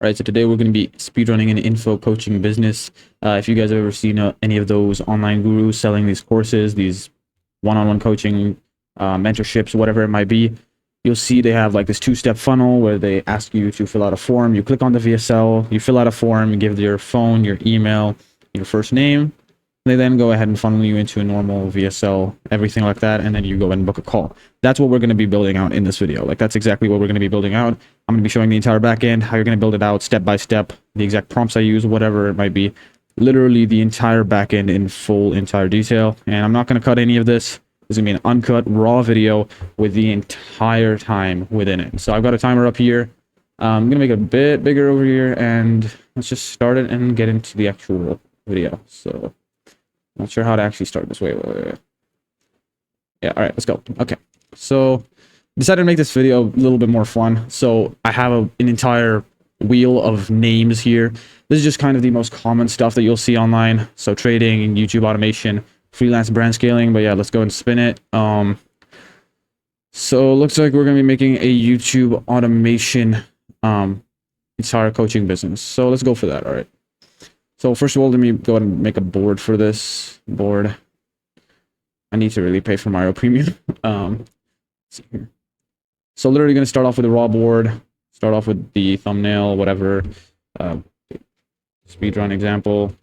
All right, so today we're going to be speedrunning an info coaching business. If you guys have ever seen any of those online gurus selling these courses, these one-on-one coaching, mentorships, whatever it might be, you'll see they have like this two-step funnel where they ask you to fill out a form. You click on the VSL, you fill out a form, you give your phone, your email, your first name. They then go ahead and funnel you into a normal VSL, everything like that, and then you go ahead and book a call. That's what we're going to be building out in this video. Like, that's exactly what we're going to be building out. I'm going to be showing the entire backend, how you're going to build it out step by step, the exact prompts I use, whatever it might be. Literally the entire backend in full, entire detail. And I'm not going to cut any of this. This is going to be an uncut, raw video with the entire time within it. So I've got a timer up here. I'm going to make it a bit bigger over here, and let's just start it and get into the actual video. So not sure how to actually start this. Wait. Yeah, all right, let's go. Okay, so decided to make this video a little bit more fun. So I have an entire wheel of names here. This is just kind of the most common stuff that you'll see online. So trading, YouTube automation, freelance brand scaling. But yeah, let's go and spin it. So it looks like we're gonna be making a YouTube automation entire coaching business. So let's go for that. All right. So first of all, let me go ahead and make a board for this board. I need to really pay for Mario Premium. Let's see here. So literally going to start off with a raw board. Start off with the thumbnail, whatever. Speedrun example.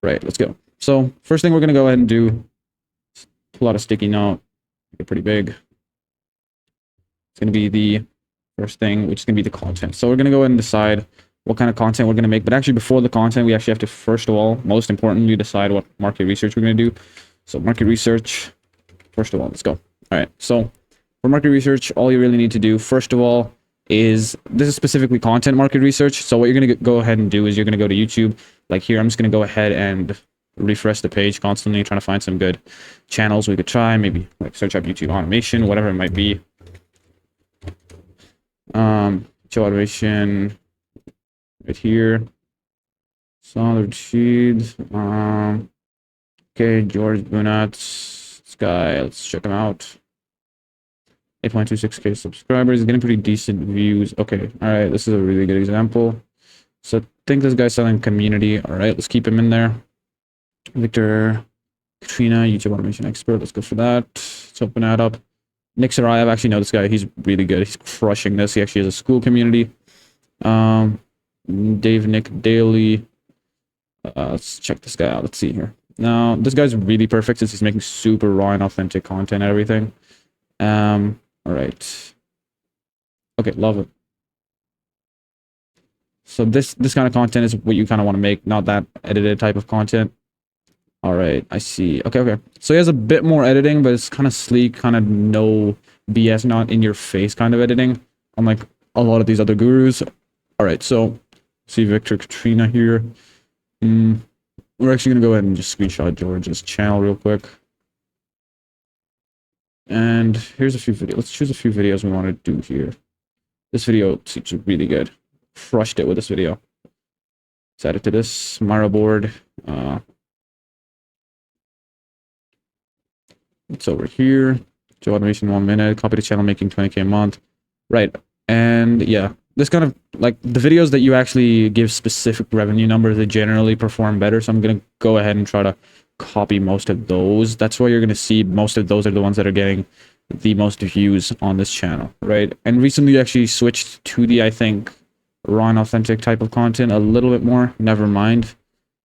Right, let's go. So first thing we're going to go ahead and do is pull out a sticky note. Make it pretty big. It's going to be the first thing, which is going to be the content. So we're going to go ahead and decide what kind of content we're going to make. But actually, before the content, we actually have to, first of all, most importantly, decide what market research we're going to do. So market research, first of all, let's go. All right. So for market research, all you really need to do, first of all, is this is specifically content market research. So what you're going to go ahead and do is you're going to go to YouTube. Like here, I'm just going to go ahead and refresh the page constantly, trying to find some good channels we could try. Maybe like search up YouTube automation, whatever it might be. YouTube automation right here. Solid sheets. Okay, George Bunat. This guy, let's check him out. 8.26k subscribers, getting pretty decent views. Okay, all right, this is a really good example. So I think this guy's selling community. All right, let's keep him in there. Victor Katrina, YouTube automation expert. Let's go for that. Let's open that up. Nick Sarai, I actually know this guy. He's really good. He's crushing this. He actually has a school community. Dave Nick Daily. Let's check this guy out. Let's see here. Now, this guy's really perfect since he's making super raw and authentic content and everything. All right. Okay, love it. So this kind of content is what you kind of want to make, not that edited type of content. All right, I see. Okay. So he has a bit more editing, but it's kind of sleek, kind of no BS, not in your face kind of editing, unlike a lot of these other gurus. All right, so see Victor Katrina here. We're actually gonna go ahead and just screenshot George's channel real quick. And here's a few videos. Let's choose a few videos we want to do here. This video seems really good. Crushed it with this video. Let's add it to this Mario board. It's over here. Joe automation 1 minute. Copy to channel making 20k a month. Right. And yeah, this kind of like the videos that you actually give specific revenue numbers, they generally perform better. So I'm going to go ahead and try to copy most of those. That's why you're going to see most of those are the ones that are getting the most views on this channel. Right. And recently actually switched to the, I think, raw and authentic type of content a little bit more. Never mind.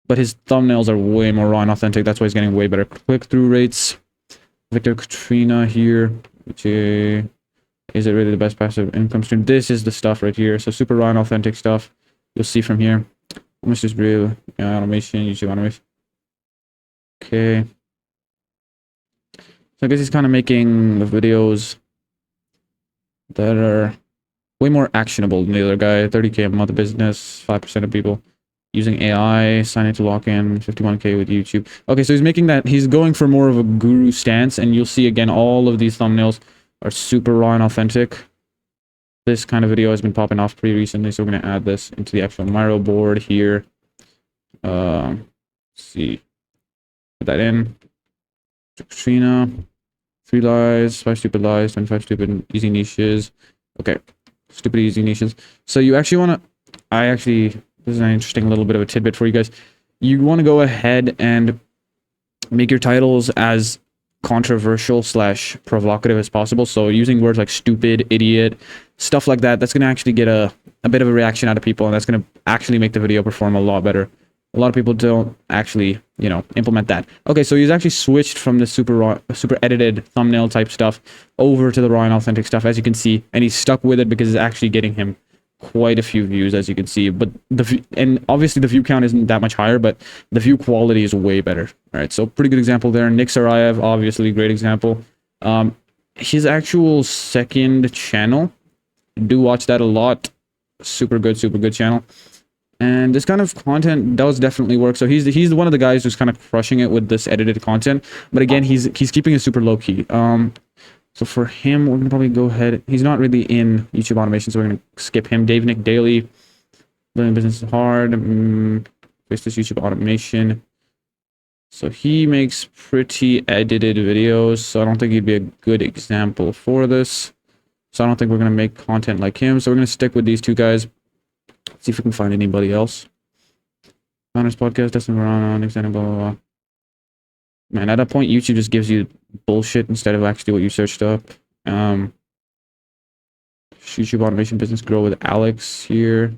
But his thumbnails are way more raw and authentic. That's why he's getting way better click-through rates. Victor Katrina here, which is it really the best passive income stream? This is the stuff right here. So super raw and authentic stuff. You'll see from here. Almost just real automation, YouTube automation. Okay. So I guess he's kind of making the videos that are way more actionable than the other guy. 30k a month of business, 5% of people using AI, signing to lock in, 51k with YouTube. Okay, so he's making that, he's going for more of a guru stance, and you'll see again, all of these thumbnails are super raw and authentic. This kind of video has been popping off pretty recently, so we're going to add this into the actual Mario board here. Let's see. Put that in. Katrina. 3 lies, 5 stupid lies, 25 stupid easy niches. Okay. Stupid easy niches. So you actually want to, this is an interesting little bit of a tidbit for you guys. You want to go ahead and make your titles as controversial slash provocative as possible. So using words like stupid, idiot, stuff like that, that's going to actually get a bit of a reaction out of people, and that's going to actually make the video perform a lot better. A lot of people don't actually, implement that. Okay, so he's actually switched from the super edited thumbnail type stuff over to the raw and authentic stuff, as you can see, and he's stuck with it because it's actually getting him quite a few views, as you can see. But and obviously the view count isn't that much higher, but the view quality is way better. All right, so pretty good example there. Nick Sarayev, obviously great example. His actual second channel, do watch that a lot. Super good channel. And this kind of content does definitely work. So he's one of the guys who's kind of crushing it with this edited content. But again, he's keeping it super low key. So for him, we're gonna probably go ahead. He's not really in YouTube automation, so we're gonna skip him. Dave Nick Daily, building business is hard. Face this YouTube automation. So he makes pretty edited videos. So I don't think he'd be a good example for this. So I don't think we're gonna make content like him. So we're gonna stick with these two guys. See if we can find anybody else. Founders podcast, Destin Verano, extending blah blah blah. Man, at that point, YouTube just gives you bullshit instead of actually what you searched up. YouTube automation business grow with Alex here.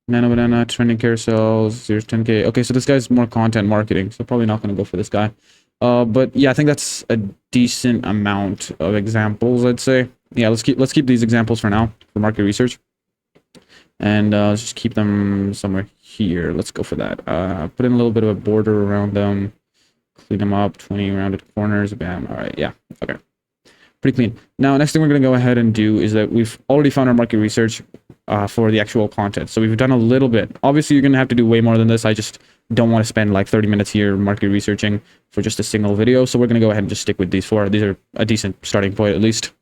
Nano banana trending carousels. There's 10K. Okay, so this guy's more content marketing, so probably not going to go for this guy. But yeah, I think that's a decent amount of examples, I'd say. Yeah, let's keep these examples for now for market research, and let's just keep them somewhere here. Let's go for that. Put in a little bit of a border around them, clean them up, 20 rounded corners. Bam. All right. Yeah. Okay. Pretty clean. Now, next thing we're gonna go ahead and do is that we've already found our market research for the actual content. So we've done a little bit. Obviously, you're gonna have to do way more than this. I just don't want to spend like 30 minutes here market researching for just a single video. So we're gonna go ahead and just stick with these four. These are a decent starting point at least.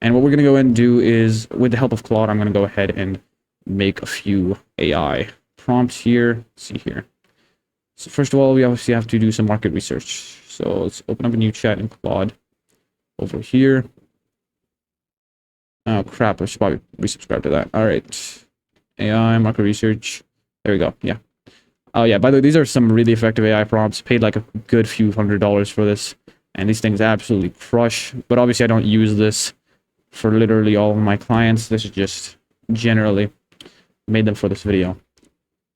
And what we're going to go ahead and do is, with the help of Claude, I'm going to go ahead and make a few AI prompts here. Let's see here. So first of all, we obviously have to do some market research. So let's open up a new chat in Claude over here. Oh, crap. I should probably resubscribe to that. All right. AI, market research. There we go. Yeah. Oh, yeah. By the way, these are some really effective AI prompts. Paid like a good few $100s for this. And these things absolutely crush. But obviously, I don't use this for literally all of my clients. This is just generally made them for this video.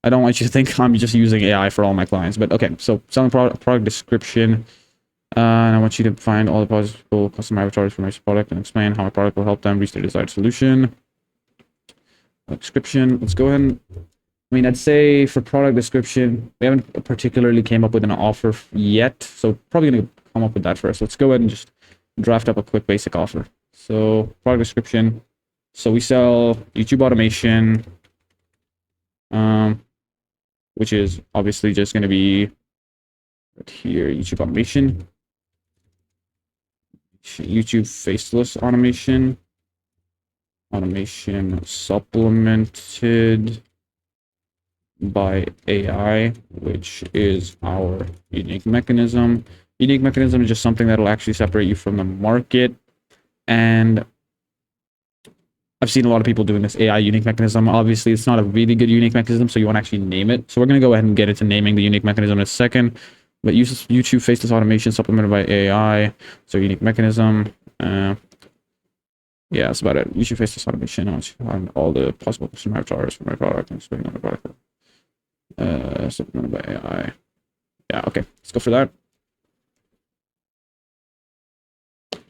I don't want you to think I'm just using AI for all my clients, but okay. So selling product description, and I want you to find all the possible custom avatars for my product and explain how my product will help them reach their desired solution. Description. Let's go ahead and, I'd say for product description, we haven't particularly came up with an offer yet, so probably gonna come up with that first. Let's go ahead and just draft up a quick basic offer. So product description. So we sell YouTube automation, which is obviously just going to be right here, YouTube automation, YouTube faceless automation, automation supplemented by AI, which is our unique mechanism. Unique mechanism is just something that'll actually separate you from the market. And I've seen a lot of people doing this AI unique mechanism. Obviously, it's not a really good unique mechanism, so you want to actually name it. So we're going to go ahead and get into naming the unique mechanism in a second. But use YouTube faceless automation supplemented by AI. So unique mechanism. Yeah, that's about it. YouTube faceless automation on all the possible custom avatars for my product and explaining on the product. Supplemented by AI. Yeah, okay. Let's go for that.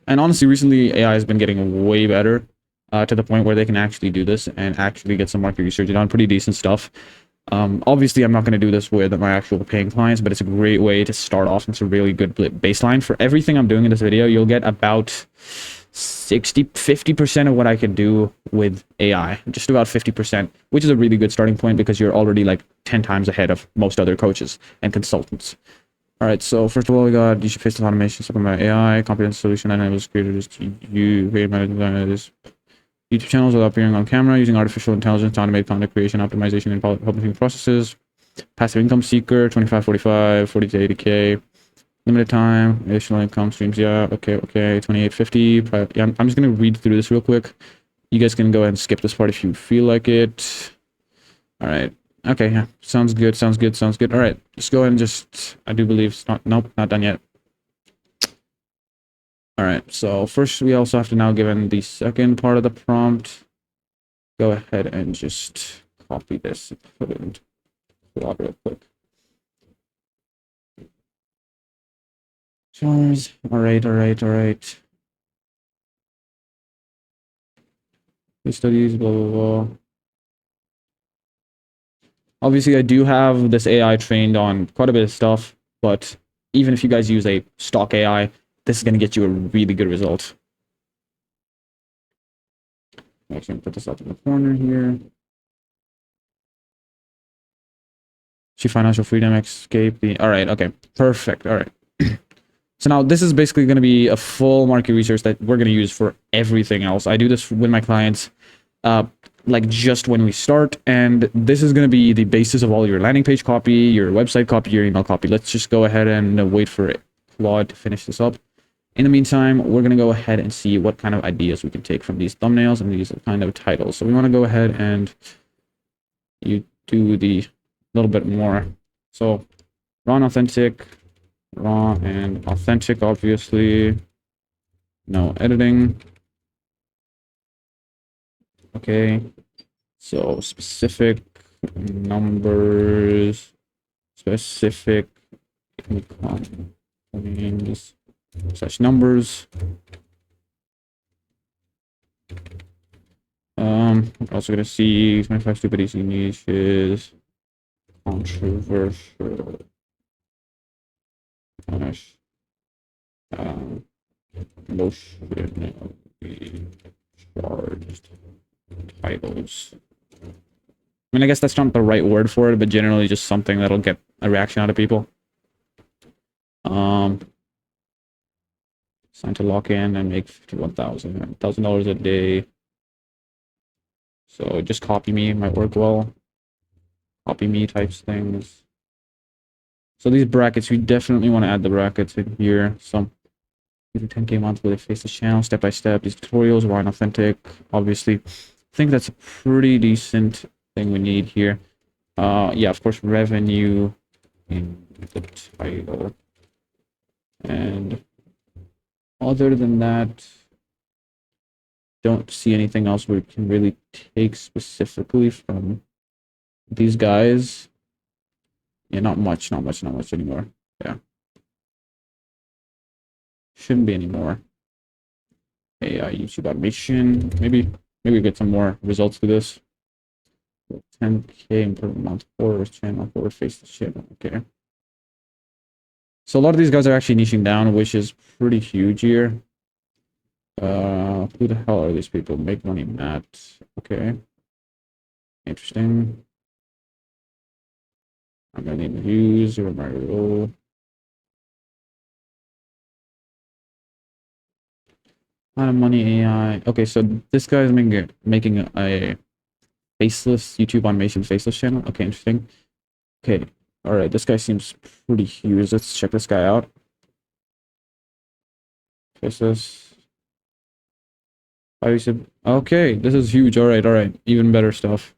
And honestly, recently AI has been getting way better to the point where they can actually do this and actually get some market research on pretty decent stuff. Obviously, I'm not going to do this with my actual paying clients, but it's a great way to start off. It's a really good baseline. For everything I'm doing in this video, you'll get about 50% of what I could do with AI, just about 50%, which is a really good starting point because you're already like 10 times ahead of most other coaches and consultants. All right, so first of all, we got YouTube faceless automation, supplement AI, comprehensive solution that enables creators to create manage YouTube channels without appearing on camera, using artificial intelligence to automate content creation, optimization, and publishing processes. Passive income seeker, 25, 45, 40 to 80K. Limited time, additional income streams. Yeah, okay, 2850. Yeah, I'm just gonna read through this real quick. You guys can go ahead and skip this part if you feel like it. All right. Okay, yeah. Sounds good. All right. Let's go ahead and just, I do believe it's not, nope, not done yet. All right. So first we also have to now, given the second part of the prompt, go ahead and just copy this and put it into Claude real quick. Chars. All right. Case studies, blah, blah, blah. Obviously, I do have this AI trained on quite a bit of stuff, but even if you guys use a stock AI, this is going to get you a really good result. I'm actually going to put this up in the corner here. Achieve financial freedom, escape the... All right, okay. Perfect, all right. So now this is basically going to be a full market research that we're going to use for everything else. I do this with my clients like just when we start, and this is going to be the basis of all your landing page copy, your website copy, your email copy. Let's just go ahead and wait for Claude to finish this up. In the meantime, we're going to go ahead and see what kind of ideas we can take from these thumbnails and these kind of titles. So we want to go ahead and you do the little bit more. So raw and authentic, obviously. No editing. Okay. So specific numbers, specific names, such numbers. We're also gonna see 25 stupid easy niches, controversial, emotionally charged titles. I mean, I guess that's not the right word for it, but generally just something that'll get a reaction out of people. Sign to lock in and make $1,000 a day. So just copy me might work well. Copy me types things. So these brackets, we definitely want to add the brackets in here. Some 10K month with a faceless channel, step by step. These tutorials, raw and authentic. Obviously, I think that's a pretty decent thing we need here. Yeah, of course, revenue in the title. And other than that, don't see anything else we can really take specifically from these guys. Yeah, not much anymore. Yeah. Shouldn't be anymore. AI YouTube automation. Maybe we get some more results to this. 10K per month for channel, for faceless channel. Okay. So a lot of these guys are actually niching down, which is pretty huge here. Who the hell are these people? Make money, Matt. Okay. Interesting. I'm gonna need views or my role. Lot of money AI. Okay, so this guy is making a faceless YouTube automation faceless channel. Okay, interesting. Okay, all right. This guy seems pretty huge. Let's check this guy out. Faceless. Okay, this is huge. All right. Even better stuff.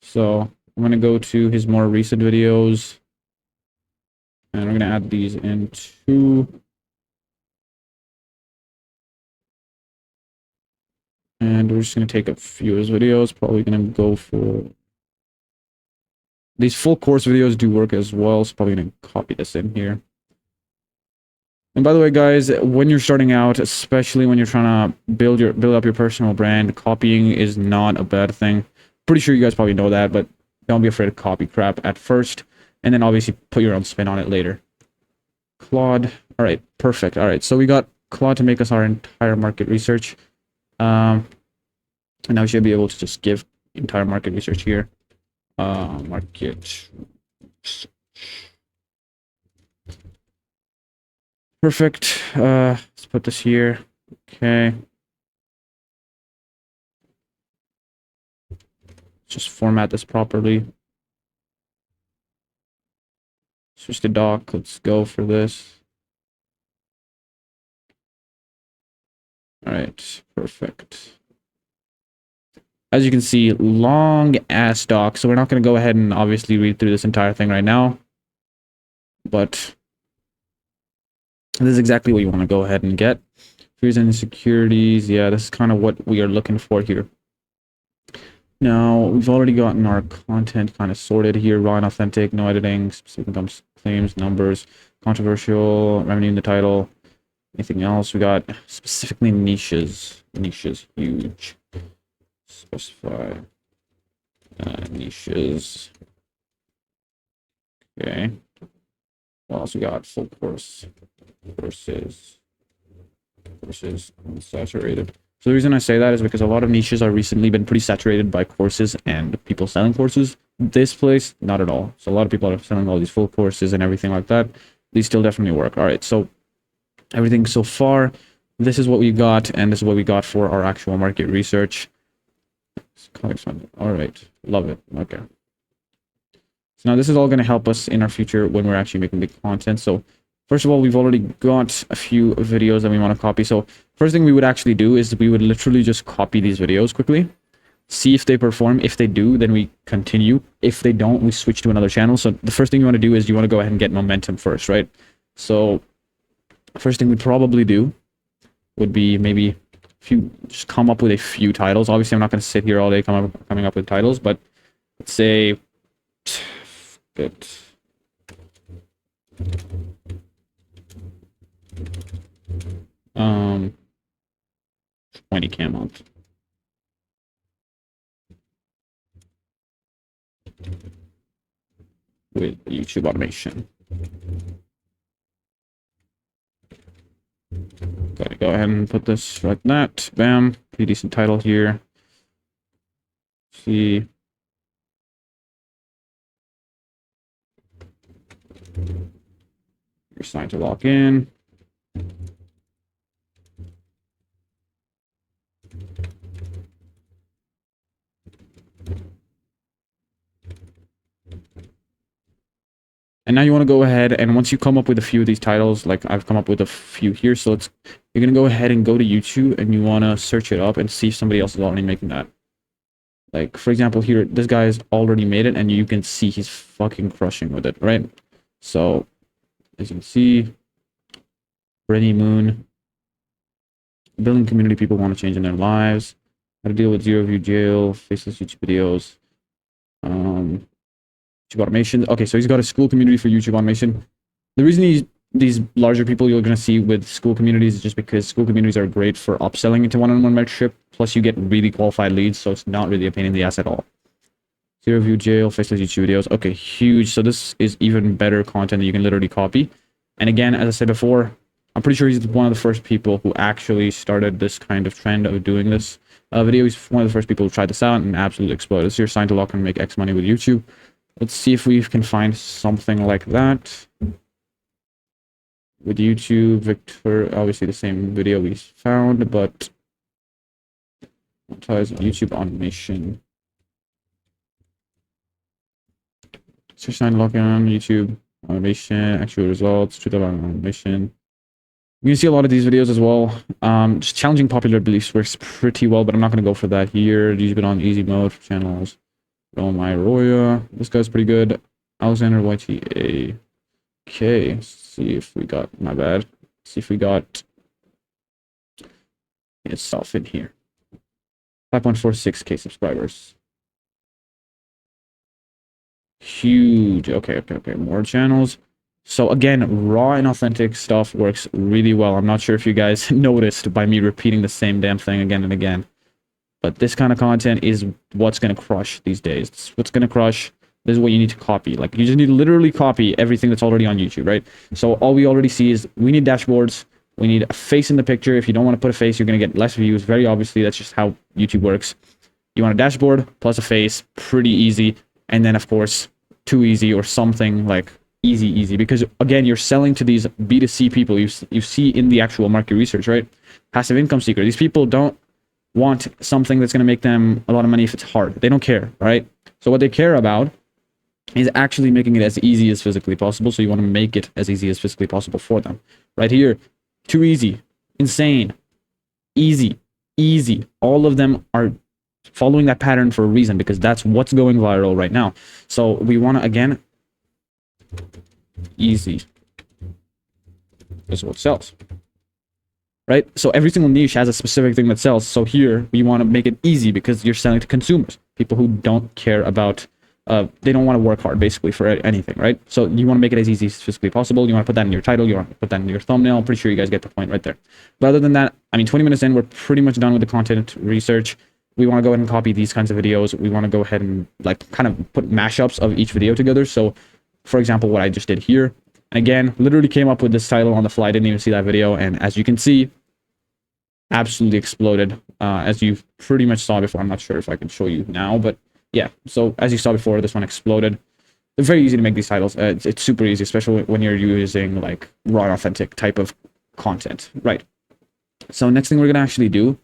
So I'm gonna go to his more recent videos, and we're gonna add these into. And we're just gonna take a few of his videos. Probably gonna go for these full course videos do work as well. So probably gonna copy this in here. And by the way, guys, when you're starting out, especially when you're trying to build up your personal brand, copying is not a bad thing. Pretty sure you guys probably know that, but don't be afraid to copy crap at first, and then obviously put your own spin on it later. Claude. All right, perfect. All right, so we got Claude to make us our entire market research. And now we should be able to just give entire market research here. Market. Perfect. Let's put this here. Okay. Just format this properly. Switch to doc. Let's go for this. All right, perfect. As you can see, long ass doc. So we're not going to go ahead and obviously read through this entire thing right now. But this is exactly what you want to go ahead and get. Fears and insecurities. Yeah, this is kind of what we are looking for here. Now, we've already gotten our content kind of sorted here. Raw and authentic, no editing, specific income claims, numbers, controversial, revenue in the title. Anything else? We got specifically niches. Niches, huge. Specify niches. Okay. What else we got? Full course. Courses. Unsaturated. So the reason I say that is because a lot of niches are recently been pretty saturated by courses and people selling courses. This place, not at all. So a lot of people are selling all these full courses and everything like that. These still definitely work. All right, so everything so far, this is what we got, and this is what we got for our actual market research. All right, love it. Okay. So now this is all going to help us in our future when we're actually making the content. So first of all, we've already got a few videos that we want to copy. So first thing we would actually do is we would literally just copy these videos quickly, see if they perform. If they do, then we continue. If they don't, we switch to another channel. So the first thing you want to do is you want to go ahead and get momentum first, right? So first thing we'd probably do would be maybe just come up with a few titles. Obviously, I'm not going to sit here all day coming up with titles, but let's say good. 20 cam month. With YouTube automation. Gotta go ahead and put this like that. Bam. Pretty decent title here. See. You're signed to lock in. And now you want to go ahead, and once you come up with a few of these titles, like I've come up with a few here, so you're going to go ahead and go to YouTube, and you want to search it up and see if somebody else is already making that. Like, for example, here, this guy's already made it, and you can see he's fucking crushing with it, right? So, as you can see, Rennie Moon, building community people want to change in their lives, how to deal with zero view jail, faceless YouTube videos, YouTube automation. Okay, so he's got a school community for YouTube automation. The reason these larger people you're going to see with school communities is just because school communities are great for upselling into one-on-one mentorship. Plus, you get really qualified leads, so it's not really a pain in the ass at all. Zero view jail, faceless YouTube videos. Okay, huge. So this is even better content that you can literally copy. And again, as I said before, I'm pretty sure he's one of the first people who actually started this kind of trend of doing this video. He's one of the first people who tried this out and absolutely exploded. So you're signed to lock and make X money with YouTube. Let's see if we can find something like that. With YouTube, Victor, obviously the same video we found, but YouTube automation. Search sign login, YouTube automation, actual results, Twitter automation. You can see a lot of these videos as well. Just challenging popular beliefs works pretty well, but I'm not going to go for that here. YouTube on easy mode for channels. Oh my Roya. This guy's pretty good. Alexander YTA. Okay, let's see if we got, my bad. See if we got itself in here. 5.46k subscribers. Huge. Okay. More channels. So again, raw and authentic stuff works really well. I'm not sure if you guys noticed by me repeating the same damn thing again and again. But this kind of content is what's going to crush these days. It's what's going to crush. This is what you need to copy. Like, you just need to literally copy everything that's already on YouTube, right? So all we already see is we need dashboards. We need a face in the picture. If you don't want to put a face, you're going to get less views. Very obviously, that's just how YouTube works. You want a dashboard plus a face. Pretty easy. And then, of course, too easy or something like easy. Because, again, you're selling to these B2C people you see in the actual market research, right? Passive income seeker. These people don't want something that's going to make them a lot of money if it's hard. They don't care, right? So what they care about is actually making it as easy as physically possible. So you want to make it as easy as physically possible for them. Right here, too easy, insane, easy, easy. All of them are following that pattern for a reason, because that's what's going viral right now. So we want to, again, easy is what sells. Right? So every single niche has a specific thing that sells. So here we want to make it easy because you're selling to consumers, people who don't care about, they don't want to work hard basically for anything, right? So you want to make it as easy as physically possible. You want to put that in your title. You want to put that in your thumbnail. I'm pretty sure you guys get the point right there. But other than that, I mean, 20 minutes in, we're pretty much done with the content research. We want to go ahead and copy these kinds of videos. We want to go ahead and like kind of put mashups of each video together. So for example, what I just did here, and again, literally came up with this title on the fly. I didn't even see that video. And as you can see, absolutely exploded, as you pretty much saw before. I'm not sure if I can show you now, but yeah. So as you saw before, this one exploded. It's very easy to make these titles. It's super easy, especially when you're using like raw and authentic type of content, right? So next thing we're going to actually do,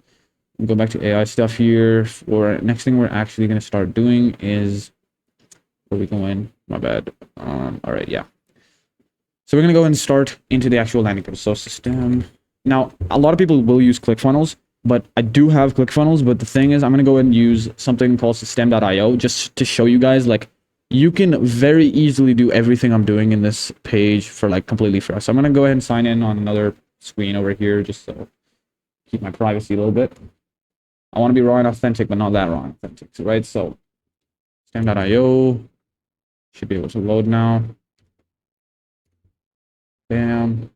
go back to AI stuff here. For next thing we're actually going to start doing is, where we going? My bad. All right, yeah. So we're going to go and start into the actual landing page. So system. Now, a lot of people will use ClickFunnels, but I do have ClickFunnels. But the thing is, I'm going to go ahead and use something called system.io just to show you guys, like, you can very easily do everything I'm doing in this page for like completely free. So I'm going to go ahead and sign in on another screen over here just so keep my privacy a little bit. I want to be raw and authentic, but not that raw and authentic, right? So system.io should be able to load now. Bam.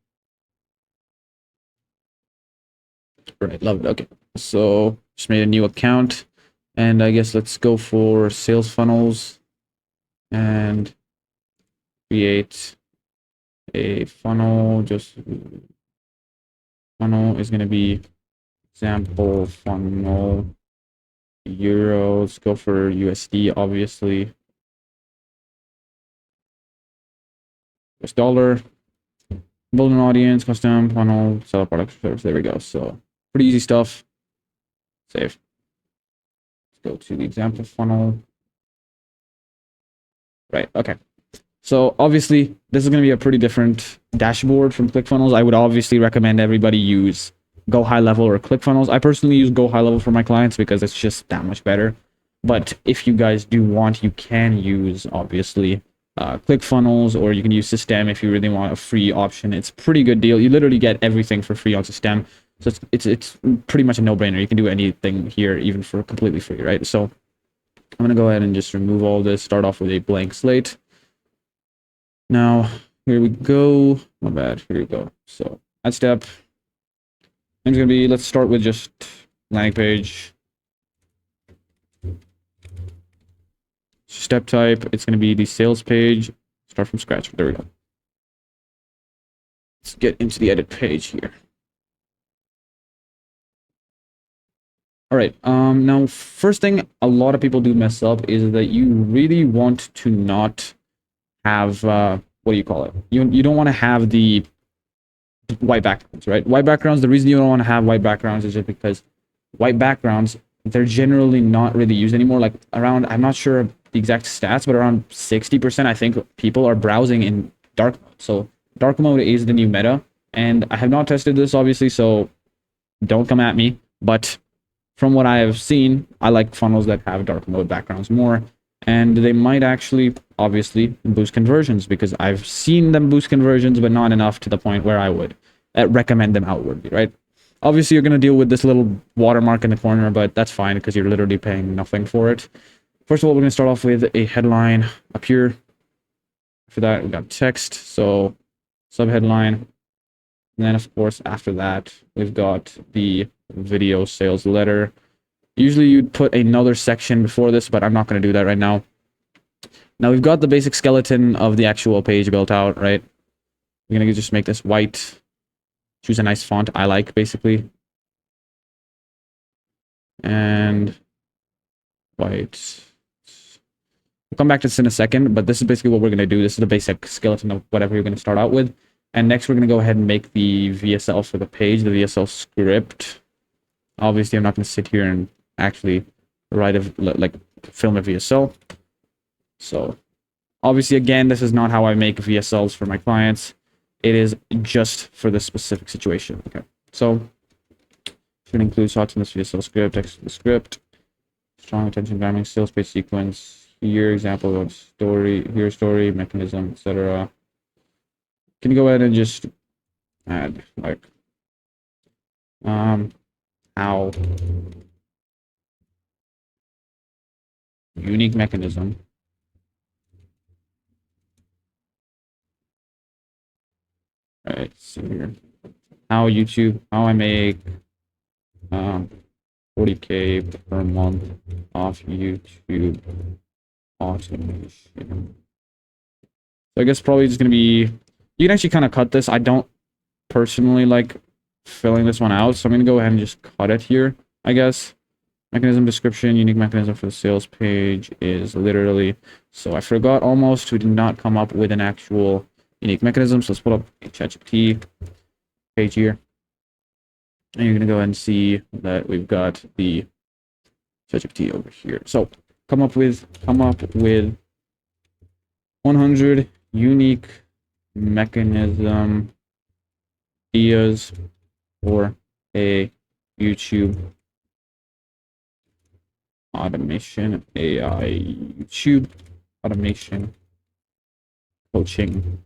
Right, love it. Okay, so just made a new account, and I guess let's go for sales funnels and create a funnel. Just funnel is going to be example funnel euros. Go for USD, obviously. US dollar. Build an audience, custom funnel, sell a product or service. There we go. So pretty easy stuff. Save. Let's go to the example funnel. Right. Okay. So obviously this is going to be a pretty different dashboard from ClickFunnels. I would obviously recommend everybody use Go High Level or ClickFunnels. I personally use Go High Level for my clients because it's just that much better. But if you guys do want, you can use obviously ClickFunnels, or you can use System if you really want a free option. It's a pretty good deal. You literally get everything for free on System. So it's pretty much a no-brainer. You can do anything here even for completely free, right? So I'm going to go ahead and just remove all this, start off with a blank slate. Now, here we go. My bad. Here we go. So that step, name's going to be, let's start with just landing page. Step type, it's going to be the sales page. Start from scratch. There we go. Let's get into the edit page here. All right. Now, first thing a lot of people do mess up is that you really want to not have, what do you call it? You don't want to have the white backgrounds, right? White backgrounds, the reason you don't want to have white backgrounds is just because white backgrounds, they're generally not really used anymore. Like around, I'm not sure the exact stats, but around 60%, I think, people are browsing in dark mode. So dark mode is the new meta, and I have not tested this obviously, so don't come at me. But from what I have seen, I like funnels that have dark mode backgrounds more, and they might actually obviously boost conversions, because I've seen them boost conversions, but not enough to the point where I would recommend them outwardly, right? Obviously, you're going to deal with this little watermark in the corner, but that's fine because you're literally paying nothing for it. First of all, we're going to start off with a headline up here. For that, we got text, so subheadline. And then, of course, after that, we've got the video sales letter. Usually, you'd put another section before this, but I'm not going to do that right now. Now, we've got the basic skeleton of the actual page built out, right? We're going to just make this white. Choose a nice font I like, basically. And white. We'll come back to this in a second, but this is basically what we're going to do. This is the basic skeleton of whatever you're going to start out with. And next, we're going to go ahead and make the VSL for the page, the VSL script. Obviously, I'm not going to sit here and actually write a, like, film a VSL. So Obviously, again, this is not how I make VSLs for my clients. It is just for this specific situation. Okay, so should include shots in this VSL script, text of the script, strong attention grabbing, sales page sequence, here example of story, here story, mechanism, etc. Can you go ahead and just add like how unique mechanism. All right, so here, how I make 40K per month off YouTube automation. So I guess probably just gonna be, you can actually kind of cut this. I don't personally like filling this one out, so I'm gonna go ahead and just cut it here, I guess. Mechanism description, unique mechanism for the sales page is literally, so I forgot almost, we did not come up with an actual unique mechanism. So let's pull up a ChatGPT page here. And you're gonna go ahead and see that we've got the ChatGPT over here. So come up with 100 unique mechanism ideas for a YouTube automation, AI YouTube automation coaching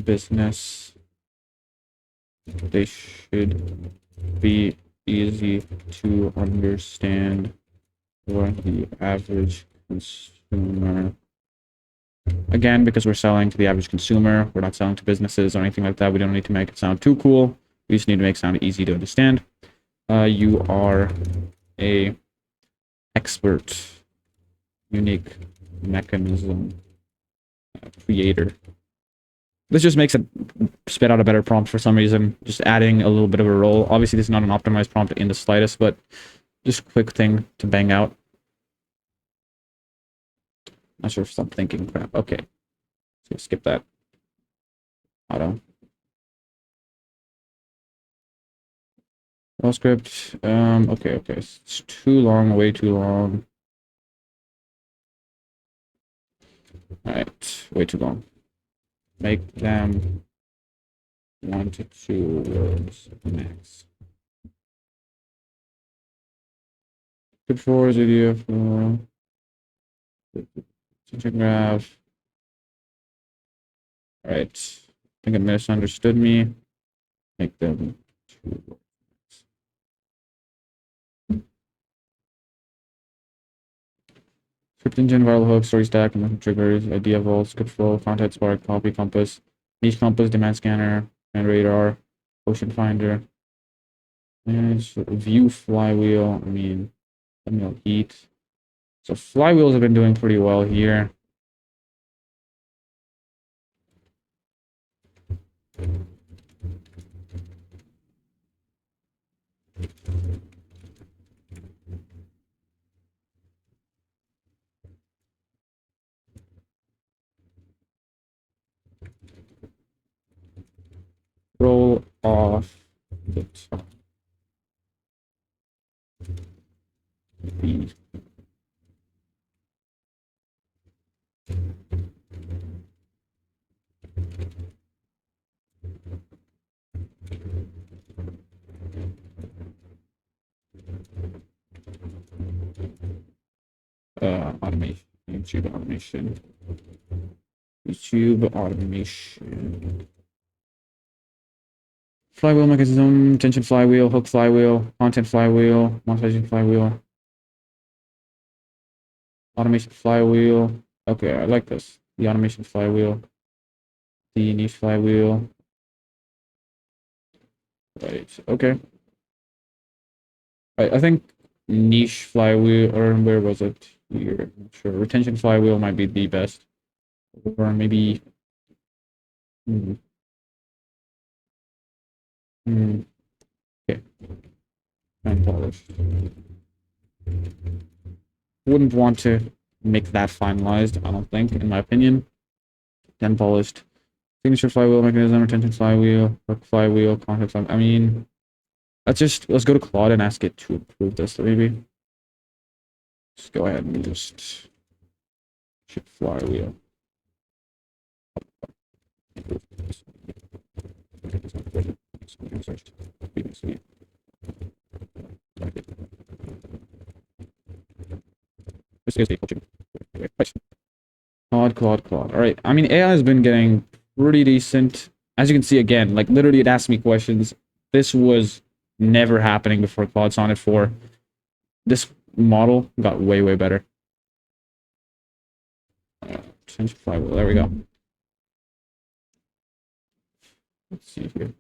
business. They should be easy to understand for the average consumer. Again, because we're selling to the average consumer, we're not selling to businesses or anything like that. We don't need to make it sound too cool. We just need to make it sound easy to understand. You are a expert, unique mechanism creator. This just makes it spit out a better prompt for some reason, just adding a little bit of a role. Obviously, this is not an optimized prompt in the slightest, but just a quick thing to bang out. Not sure if I'm thinking crap. Okay, so skip that. Auto. Well, script. Okay. It's too long, way too long. All right, way too long. Make them 1 to 2 words max. Script 4 is idea for graph. All right, I think it misunderstood me. Make them 2 words. Script engine, viral hook, story stack, and triggers, idea vault, script flow, content spark, copy compass, niche compass, demand scanner, and radar, ocean finder, and view flywheel. I mean, thumbnail heat. So flywheels have been doing pretty well here. Roll off the top. Automation, YouTube automation. Flywheel mechanism, tension flywheel, hook flywheel, content flywheel, monetization flywheel, automation flywheel. Okay, I like this. The automation flywheel, the niche flywheel. Right, okay. I think niche flywheel, or where was it? Here, sure. Retention flywheel might be the best. Or maybe. Okay. And polished. Wouldn't want to make that finalized, I don't think, in my opinion. Then polished. Signature flywheel mechanism, retention flywheel, hook flywheel, content flywheel. I mean, let's go to Claude and ask it to approve this, maybe. Just go ahead and just Shift flywheel. This is the coaching. Right. Claude. All right. I mean, AI has been getting pretty decent. As you can see, again, like literally it asked me questions. This was never happening before Claude Sonnet 4. This model got way better. Change flywheel. There we go. Let's see here.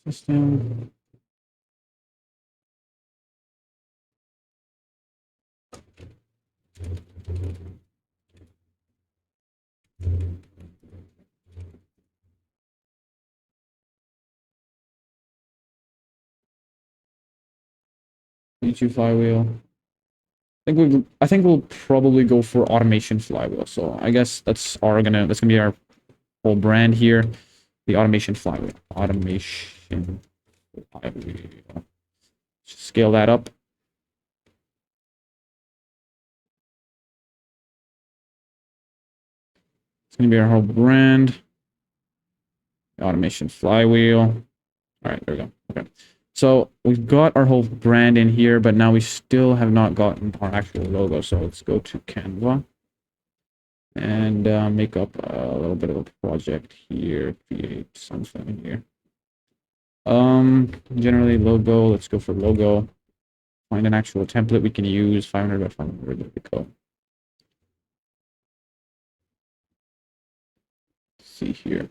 System. YouTube flywheel. I think we'll probably go for automation flywheel. So I guess that's gonna be our whole brand here. The automation flywheel. Automation flywheel. Just scale that up. It's gonna be our whole brand. Automation flywheel. All right, there we go. Okay. So we've got our whole brand in here, but now we still have not gotten our actual logo. So let's go to Canva and make up a little bit of a project here, create something here. Generally logo, let's go for logo. Find an actual template we can use, 500 by 500, there we go. Let's see here.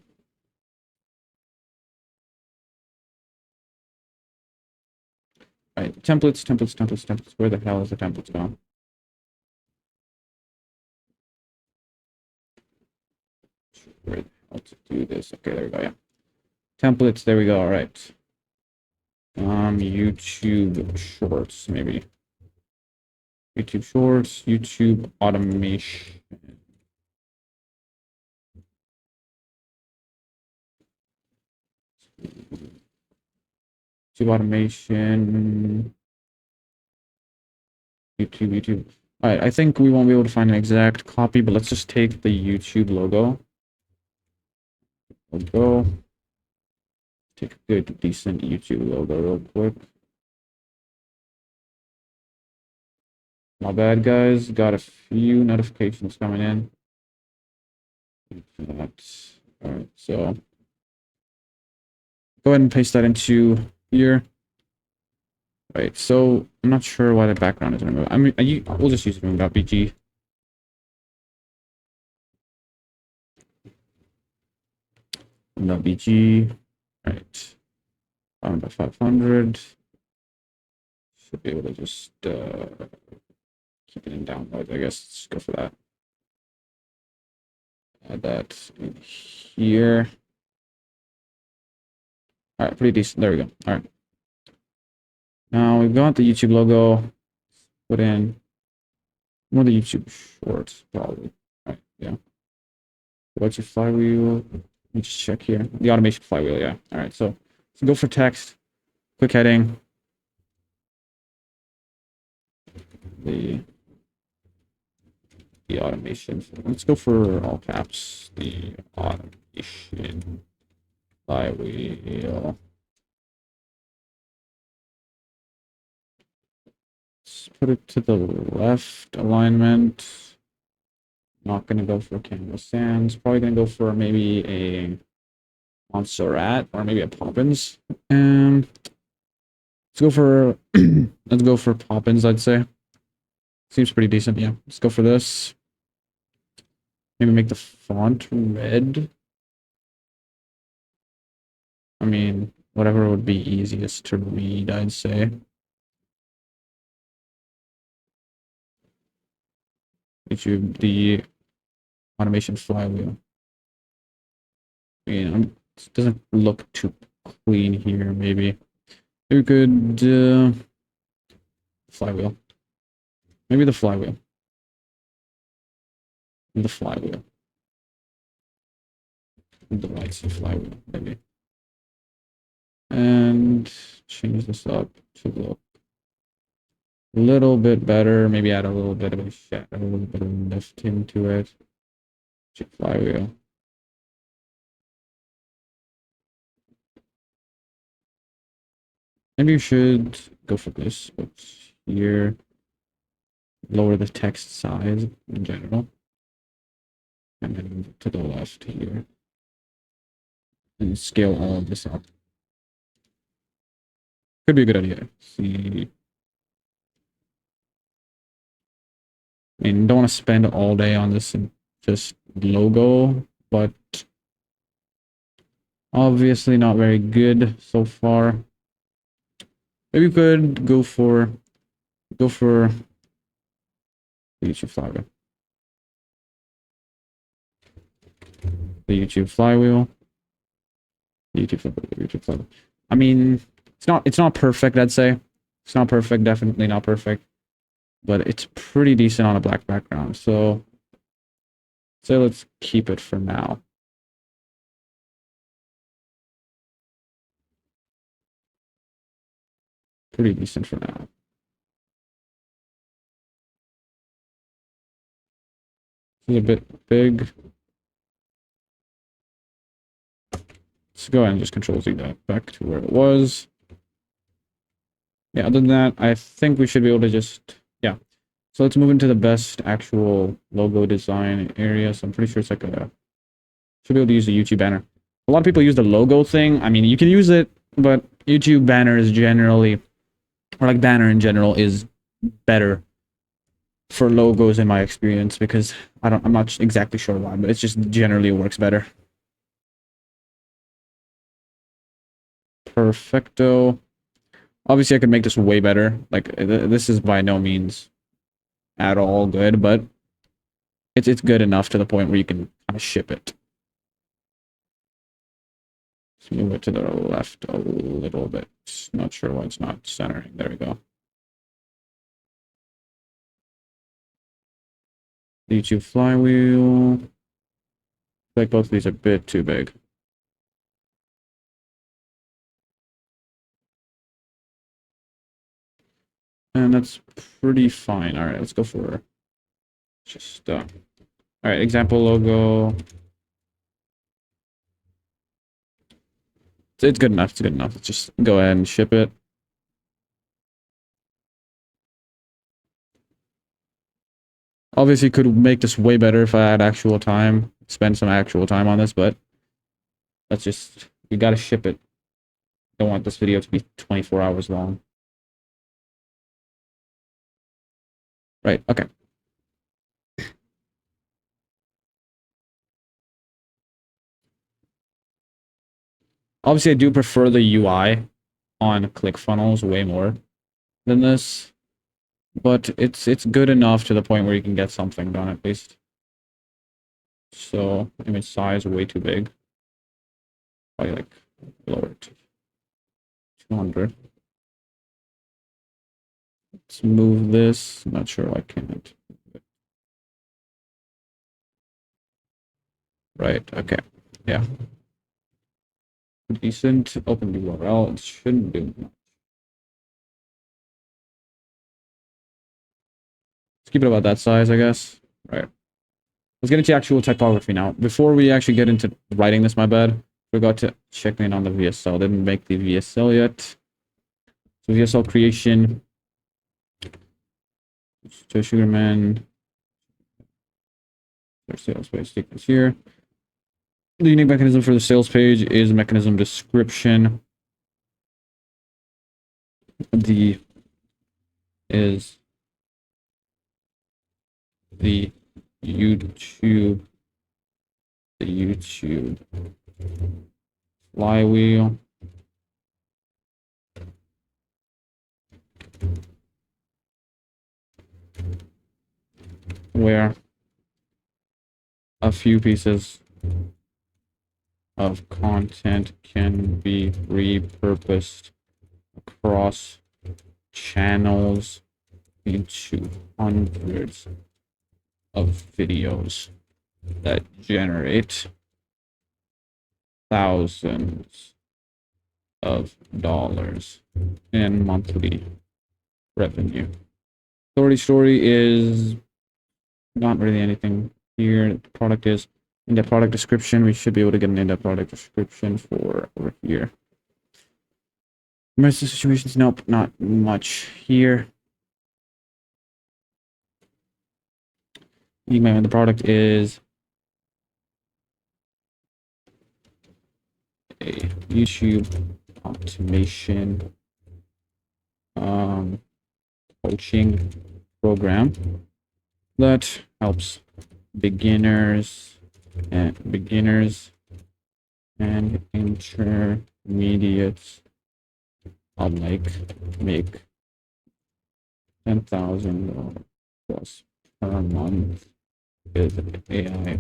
All right, templates. Where the hell is the templates gone? Where the hell to do this? Okay, there we go, yeah. Templates, there we go, all right. YouTube Shorts, maybe. YouTube Shorts, YouTube automation. YouTube automation. YouTube. All right, I think we won't be able to find an exact copy, but let's just take the YouTube logo. Take a good, decent YouTube logo real quick. My bad, guys. Got a few notifications coming in. All right, so go ahead and paste that into here. Right, so I'm not sure why the background is removed. I mean, we'll just use remove.bg. Remove.bg. Right, 500 by 500. Should be able to just keep it in downloads, I guess. Let's go for that. Add that in here. All right, pretty decent. There we go. All right. Now we've got the YouTube logo. Put in more of the YouTube shorts, probably. All right, yeah. What's your flywheel? Let me just check here. The automation flywheel, yeah. All right, so go for text. Quick heading. The automation. Let's go for all caps. The automation flywheel. Let's put it to the left alignment. Not gonna go for Canvas Sands. Probably gonna go for maybe a Montserrat or maybe a Poppins. And let's go for Poppins, I'd say. Seems pretty decent, yeah. Let's go for this. Maybe make the font red. I mean, whatever would be easiest to read, I'd say. YouTube, the automation flywheel. I mean, it doesn't look too clean here, maybe. Maybe we could, flywheel. Maybe the flywheel. The flywheel. The lights and flywheel, maybe. And change this up to look a little bit better. Maybe add a little bit of a shadow, a little bit of lift into it. Flywheel. Maybe you should go for this. Oops. Here. Lower the text size in general. And then move it to the left here. And scale all of this up. Could be a good idea. See. I mean, don't want to spend all day on this and just logo, but obviously not very good so far. Maybe we could go for the YouTube flywheel. The YouTube flywheel. YouTube flywheel. I mean, it's not perfect, I'd say. It's not perfect, definitely not perfect. But it's pretty decent on a black background. So let's keep it for now. Pretty decent for now. It's a bit big. Let's go ahead and just Control Z that back to where it was. Yeah, other than that, I think we should be able to just, yeah. So let's move into the best actual logo design area. So I'm pretty sure it's like a, should be able to use the YouTube banner. A lot of people use the logo thing. I mean, you can use it, but YouTube banner is generally, or like banner in general, is better for logos in my experience, because I'm not exactly sure why, but it's just generally works better. Perfecto. Obviously, I could make this way better. Like, this is by no means at all good, but it's good enough to the point where you can kind of ship it. Let's move it to the left a little bit. Not sure why it's not centering. There we go. The YouTube flywheel. I feel like both of these are a bit too big. And that's pretty fine. All right, let's go for just all right, example logo. It's good enough. It's good enough. Let's just go ahead and ship it. Obviously, could make this way better if I had actual time, spend some actual time on this, but let's just, we gotta ship it. Don't want this video to be 24 hours long. Right, okay. Obviously, I do prefer the UI on ClickFunnels way more than this, but it's good enough to the point where you can get something done at least. So image size way too big. Probably like lower to 200. Let's move this. I'm not sure why I can't. Right, okay. Yeah. Decent. Open URL. It shouldn't do much. Let's keep it about that size, I guess. Right. Let's get into actual typography now. Before we actually get into writing this, my bad. Forgot to check in on the VSL. Didn't make the VSL yet. So VSL creation. So Sugarman. Their sales page sequence here. The unique mechanism for the sales page is mechanism description. The is the YouTube flywheel. Where a few pieces of content can be repurposed across channels into hundreds of videos that generate thousands of dollars in monthly revenue. Authority story is not really anything here. The product is in the product description. We should be able to get an in-depth product description for over here. Emergency situations, nope, not much here. The product is a YouTube automation coaching program that helps beginners and intermediates alike make $10,000 plus per month with AI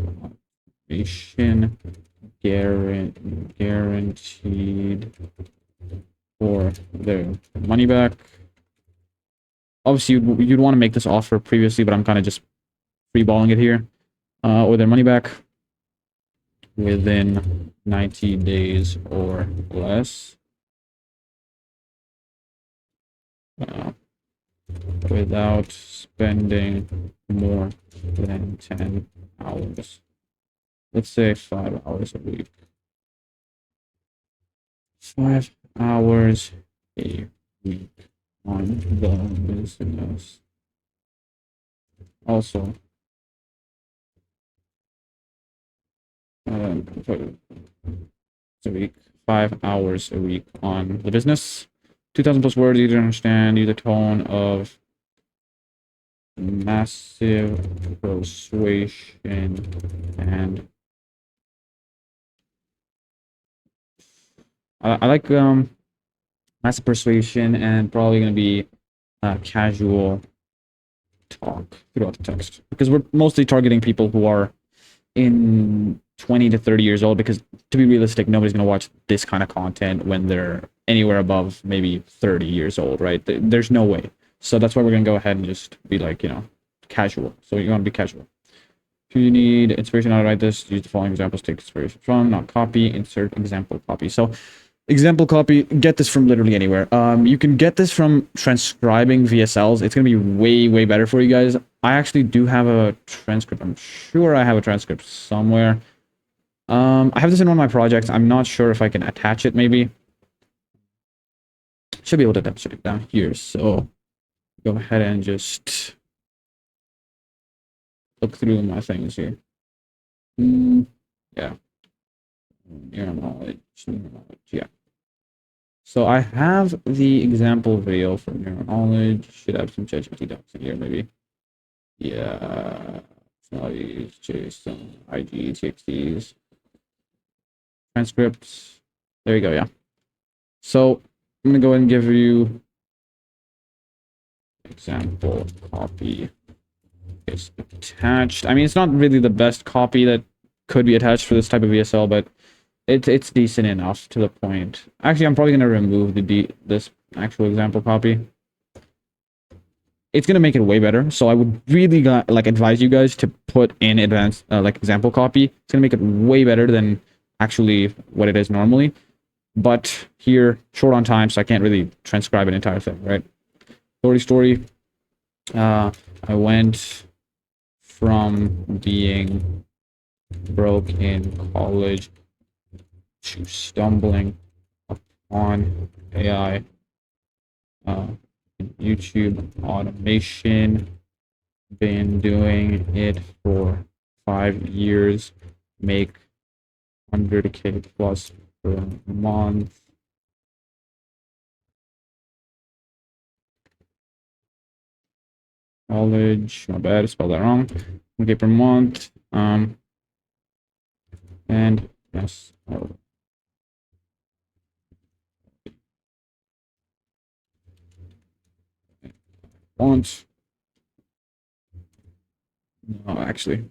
automation guaranteed for their money back. Obviously, you'd want to make this offer previously, but I'm kind of just freeballing it here. Or their money back within 90 days or less. Without spending more than 10 hours. Let's say 5 hours a week. 5 hours a week on the business. Also, a week, 5 hours a week on the business. 2,000 plus words, easy to understand, use a tone of massive persuasion and I like massive persuasion and probably going to be casual talk throughout the text because we're mostly targeting people who are in 20 to 30 years old because to be realistic, nobody's going to watch this kind of content when they're anywhere above maybe 30 years old, right? There's no way. So that's why we're going to go ahead and just be like, casual. So you want to be casual. If you need inspiration how to write this, use the following examples, take inspiration from, not copy, insert example copy. So example copy, get this from literally anywhere. You can get this from transcribing VSLs. It's going to be way, way better for you guys. I actually do have a transcript. I'm sure I have a transcript somewhere. I have this in one of my projects. I'm not sure if I can attach it, maybe. Should be able to attach it down here. So go ahead and just look through my things here. Yeah. Neural knowledge. Yeah. So I have the example video for neural knowledge. Should have some ChatGPT docs in here, maybe. Yeah. Values, JSON, IG, TXTs, transcripts. There you go. Yeah. So I'm gonna go ahead and give you example copy. It's attached. I mean, it's not really the best copy that could be attached for this type of VSL, but it's decent enough to the point. Actually, I'm probably gonna remove this actual example copy. It's gonna make it way better. So I would really advise you guys to put in advanced example copy. It's gonna make it way better than actually what it is normally. But here, short on time, so I can't really transcribe an entire thing, right? Story. I went from being broke in college to stumbling upon AI, YouTube automation. Been doing it for 5 years. Make 100K plus per month. College, my bad, I spelled that wrong. 1K per month. And yes. Want. No, actually.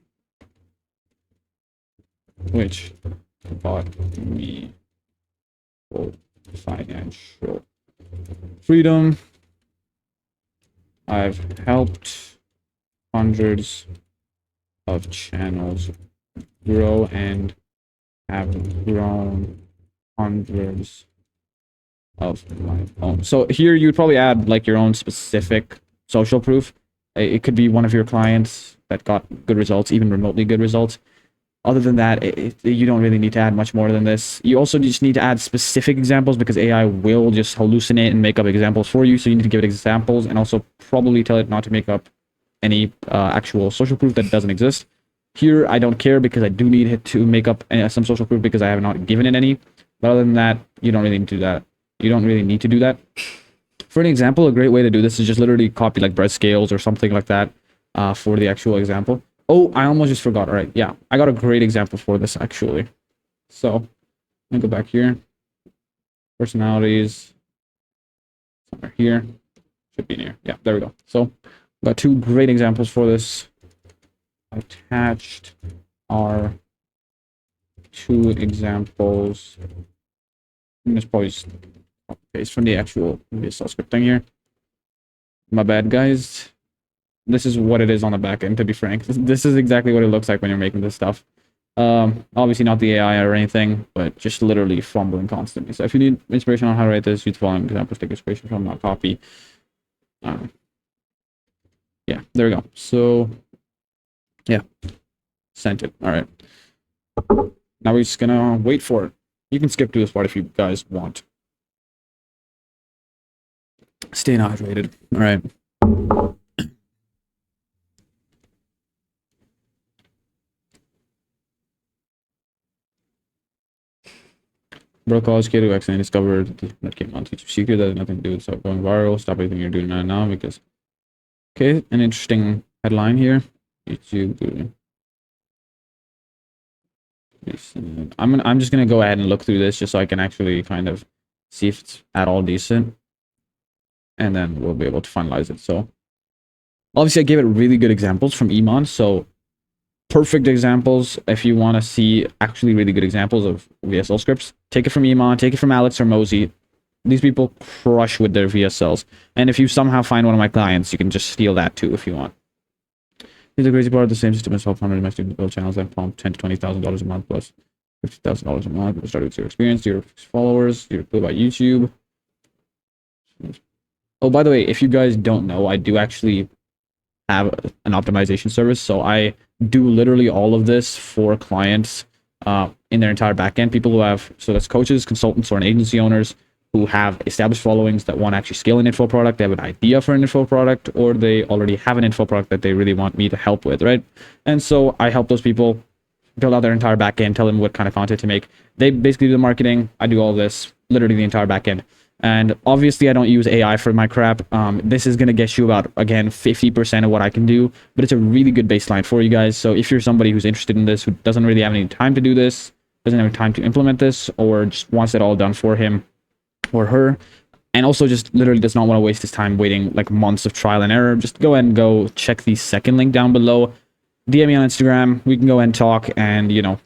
Which bought me full financial freedom. I've helped hundreds of channels grow and have grown hundreds of my own. So here you'd probably add like your own specific social proof. It could be one of your clients that got good results, even remotely good results. Other than that, you don't really need to add much more than this. You also just need to add specific examples because AI will just hallucinate and make up examples for you. So you need to give it examples and also probably tell it not to make up any actual social proof that doesn't exist. Here, I don't care because I do need it to make up some social proof because I have not given it any. But other than that, you don't really need to do that. You don't really need to do that. For an example, a great way to do this is just literally copy like bread scales or something like that for the actual example. Oh, I almost just forgot. All right, yeah, I got a great example for this actually. So let me go back here. Personalities, somewhere here. Should be in here. Yeah, there we go. So got two great examples for this. Attached are two examples. Let's probably just copy paste from the actual VSL scripting here. My bad, guys. This is what it is on the back end, to be frank. This is exactly what it looks like when you're making this stuff. Obviously not the AI or anything, but just literally fumbling constantly. So if you need inspiration on how to write this, use the following examples, take inspiration from, not copy. Yeah, there we go. So yeah, sent it. All right. Now we're just gonna wait for it. You can skip to this part if you guys want. Staying hydrated. All right. Bro, college kid who accidentally discovered that came on teacher secret that has nothing to do with stuff going viral. Stop everything you're doing right now because. Okay, an interesting headline here. YouTube. I'm just gonna go ahead and look through this just so I can actually kind of see if it's at all decent, and then we'll be able to finalize it. So obviously I gave it really good examples from Iman, so perfect examples. If you want to see actually really good examples of VSL scripts, take it from Iman, take it from Alex or Mosey. These people crush with their VSLs, and if you somehow find one of my clients, you can just steal that too if you want. Here's the crazy part of the same system as help hundred of my students build channels that pump $10,000 to $20,000 a month plus $50,000 a month. We'll start with zero experience, zero followers, zero clue about YouTube. Oh, by the way, if you guys don't know, I do actually have an optimization service. So I do literally all of this for clients in their entire backend. People who have, so that's coaches, consultants, or agency owners who have established followings that want to actually scale an info product. They have an idea for an info product, or they already have an info product that they really want me to help with, right? And so I help those people build out their entire backend, tell them what kind of content to make. They basically do the marketing. I do all this, literally the entire backend. And obviously I don't use AI for my crap. This is going to get you about, again, 50% of what I can do, but it's a really good baseline for you guys. So if you're somebody who's interested in this, who doesn't really have any time to do this, doesn't have time to implement this, or just wants it all done for him or her, and also just literally does not want to waste his time waiting like months of trial and error, just go ahead and go check the second link down below. DM me on Instagram. We can go ahead and talk and, you know,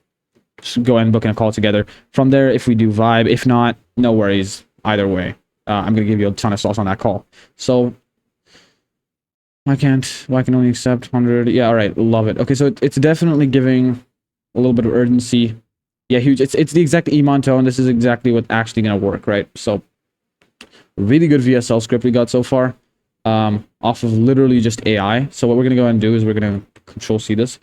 just go ahead and book in a call together. From there, if we do vibe, if not, no worries. Either way, I'm going to give you a ton of sauce on that call. So I can only accept 100. Yeah, all right. Love it. Okay, so it's definitely giving a little bit of urgency. Yeah, huge. It's the exact Iman tone. This is exactly what's actually going to work, right? So really good VSL script we got so far off of literally just AI. So what we're going to go ahead and do is we're going to control C this.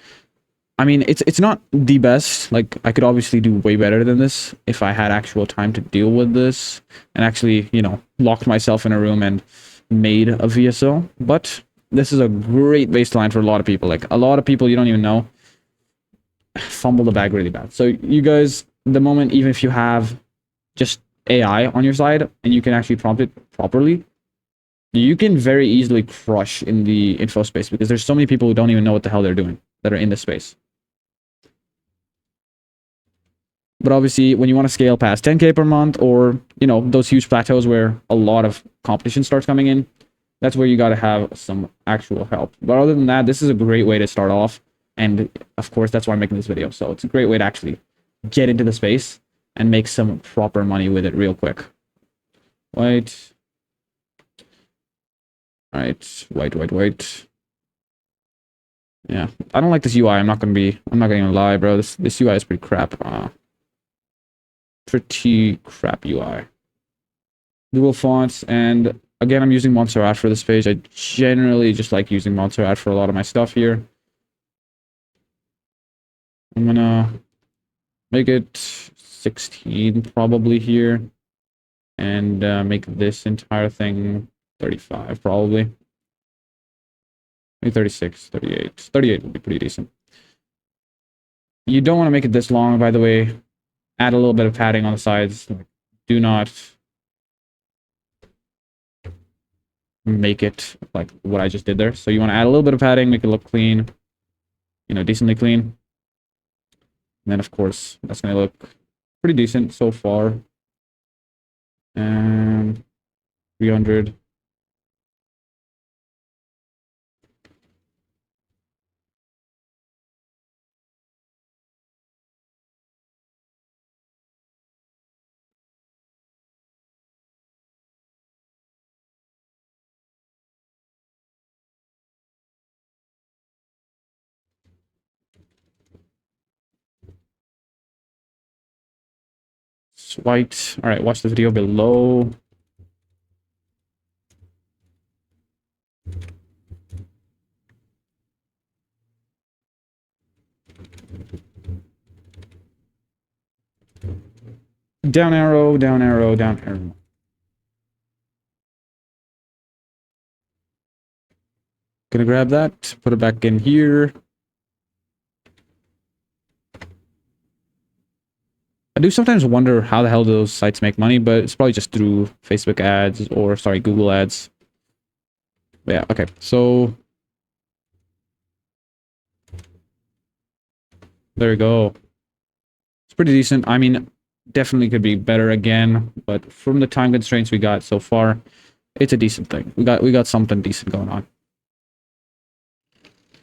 I mean, it's not the best. Like, I could obviously do way better than this if I had actual time to deal with this and actually, you know, locked myself in a room and made a VSL. But this is a great baseline for a lot of people. Like, a lot of people you don't even know fumble the bag really bad. So you guys, the moment, even if you have just AI on your side and you can actually prompt it properly, you can very easily crush in the info space because there's so many people who don't even know what the hell they're doing that are in this space. But obviously, when you want to scale past 10K per month, or, you know, those huge plateaus where a lot of competition starts coming in, that's where you got to have some actual help. But other than that, this is a great way to start off. And of course, that's why I'm making this video. So it's a great way to actually get into the space and make some proper money with it real quick. Wait. All right. Wait. Yeah, I don't like this UI. I'm not gonna even lie, bro. This UI is pretty crap. pretty crap UI. Dual fonts, and again, I'm using Montserrat for this page. I generally just like using Montserrat for a lot of my stuff here. I'm gonna make it 16 probably here, and make this entire thing 35 probably. Maybe 36, 38. 38 would be pretty decent. You don't want to make it this long, by the way. Add a little bit of padding on the sides. Do not make it like what I just did there. So you want to add a little bit of padding, make it look clean, you know, decently clean. And then, of course, that's going to look pretty decent so far. And 300. White. All right, watch the video below. Down arrow, down arrow, down arrow. Gonna grab that, put it back in here. I do sometimes wonder how the hell do those sites make money, but it's probably just through Facebook ads or, sorry, Google ads. But yeah, okay, so there we go. It's pretty decent. I mean, definitely could be better again, but from the time constraints we got so far, it's a decent thing. We got something decent going on.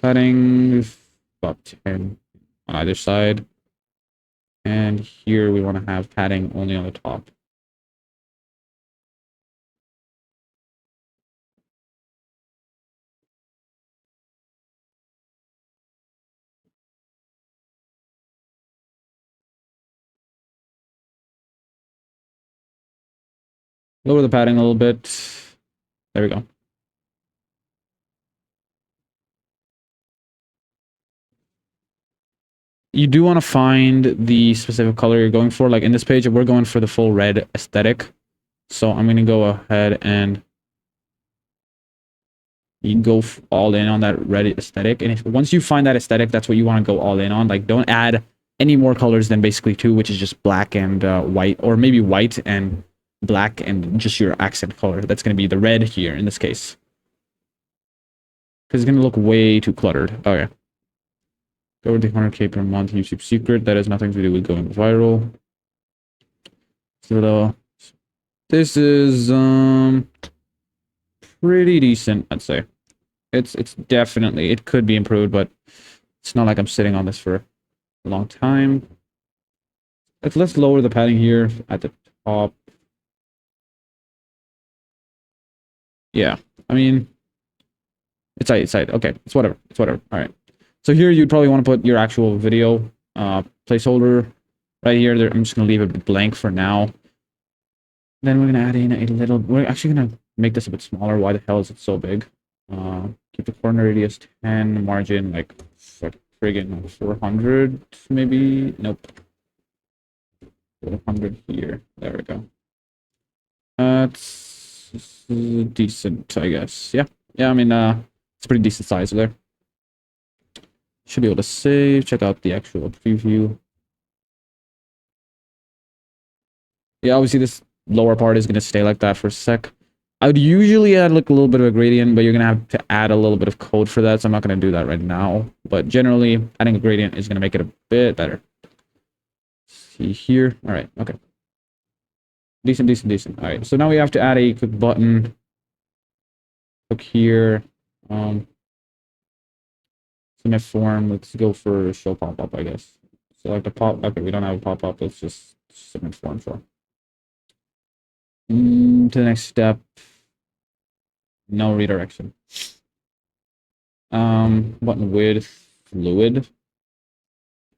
Padding about 10 on either side. And here we want to have padding only on the top. Lower the padding a little bit. There we go. You do want to find the specific color you're going for. Like in this page, we're going for the full red aesthetic. So I'm going to go ahead and you go all in on that red aesthetic. And if once you find that aesthetic, that's what you want to go all in on. Like don't add any more colors than basically two, which is just black and white, or maybe white and black and just your accent color. That's going to be the red here in this case. Because it's going to look way too cluttered. Okay. Go with the 100K per month YouTube secret. That has nothing to do with going viral. So this is pretty decent, I'd say. It's definitely, it could be improved, but it's not like I'm sitting on this for a long time. Let's lower the padding here at the top. Yeah, I mean, it's tight. Okay, it's whatever. It's whatever. All right. So here you'd probably want to put your actual video placeholder right here. I'm just going to leave it blank for now. Then we're going to add in a little... We're actually going to make this a bit smaller. Why the hell is it so big? Keep the corner radius 10, margin like friggin' 400 maybe. Nope. 400 here. There we go. It's decent, I guess. Yeah. Yeah, I mean, it's a pretty decent size there. Should be able to save. Check out the actual preview. Yeah, obviously this lower part is going to stay like that for a sec. I would usually add like a little bit of a gradient, but you're going to have to add a little bit of code for that, so I'm not going to do that right now. But generally, adding a gradient is going to make it a bit better. See here. All right, okay. Decent. All right, so now we have to add a quick button. Look here. Submit form. Let's go for show pop-up, I guess. Select the pop. Okay, we don't have a pop-up. Let's just submit form for. To the next step. No redirection. Button width, fluid.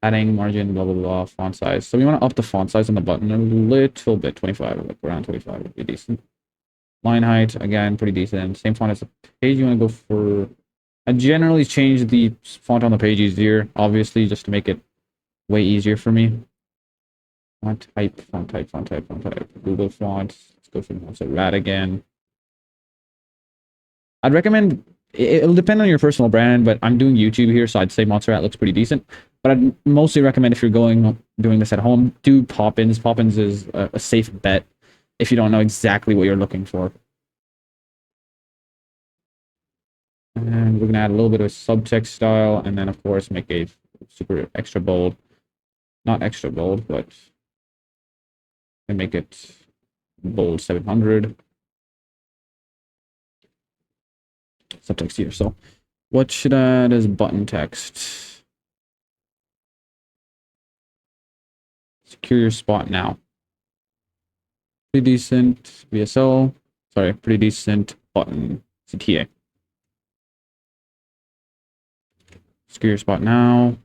Padding, margin, blah, blah, blah, font size. So we want to up the font size on the button a little bit, 25, like around 25 would be decent. Line height, again, pretty decent. Same font as the page. You want to go for... I generally change the font on the page easier, obviously, just to make it way easier for me. Font type, font type, font type, font type. Google fonts. Let's go for Montserrat again. I'd recommend... It'll depend on your personal brand, but I'm doing YouTube here, so I'd say Montserrat looks pretty decent. But I'd mostly recommend if you're doing this at home, do Poppins. Poppins is a safe bet if you don't know exactly what you're looking for. And we're going to add a little bit of subtext style, and then, of course, make a super extra bold. Not extra bold, but and make it bold 700. Subtext here. So what should I add as button text? Secure your spot now. Pretty decent VSL. Sorry, pretty decent button CTA. Secure your spot now.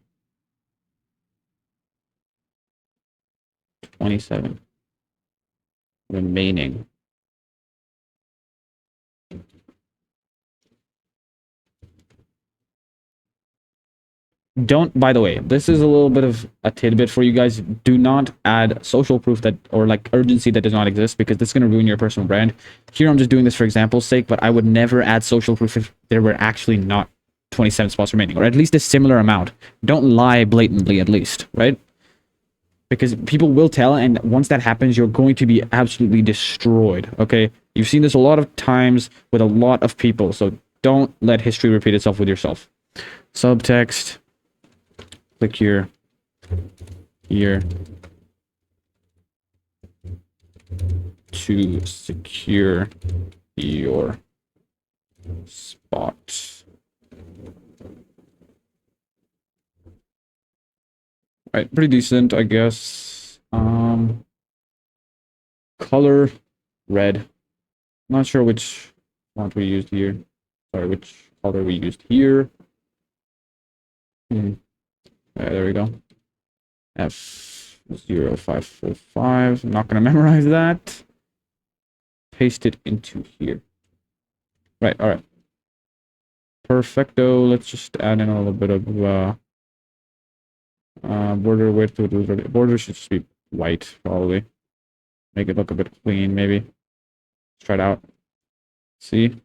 27. Remaining. Don't, by the way, this is a little bit of a tidbit for you guys. Do not add social proof that, or like urgency that does not exist, because this is going to ruin your personal brand. Here I'm just doing this for example's sake, but I would never add social proof if there were actually not 27 spots remaining, or at least a similar amount. Don't lie blatantly, at least, right? Because people will tell, and once that happens, you're going to be absolutely destroyed, okay? You've seen this a lot of times with a lot of people, so don't let history repeat itself with yourself. Subtext. Click here to secure your spot. Right, pretty decent, I guess. Color red. Not sure which font we used here. Sorry, which color we used here. There we go. F0545. I'm not going to memorize that. Paste it into here. Right, all right. Perfecto. Let's just add in a little bit of border width. Border should just be white, probably. Make it look a bit clean, maybe. Let's try it out. See?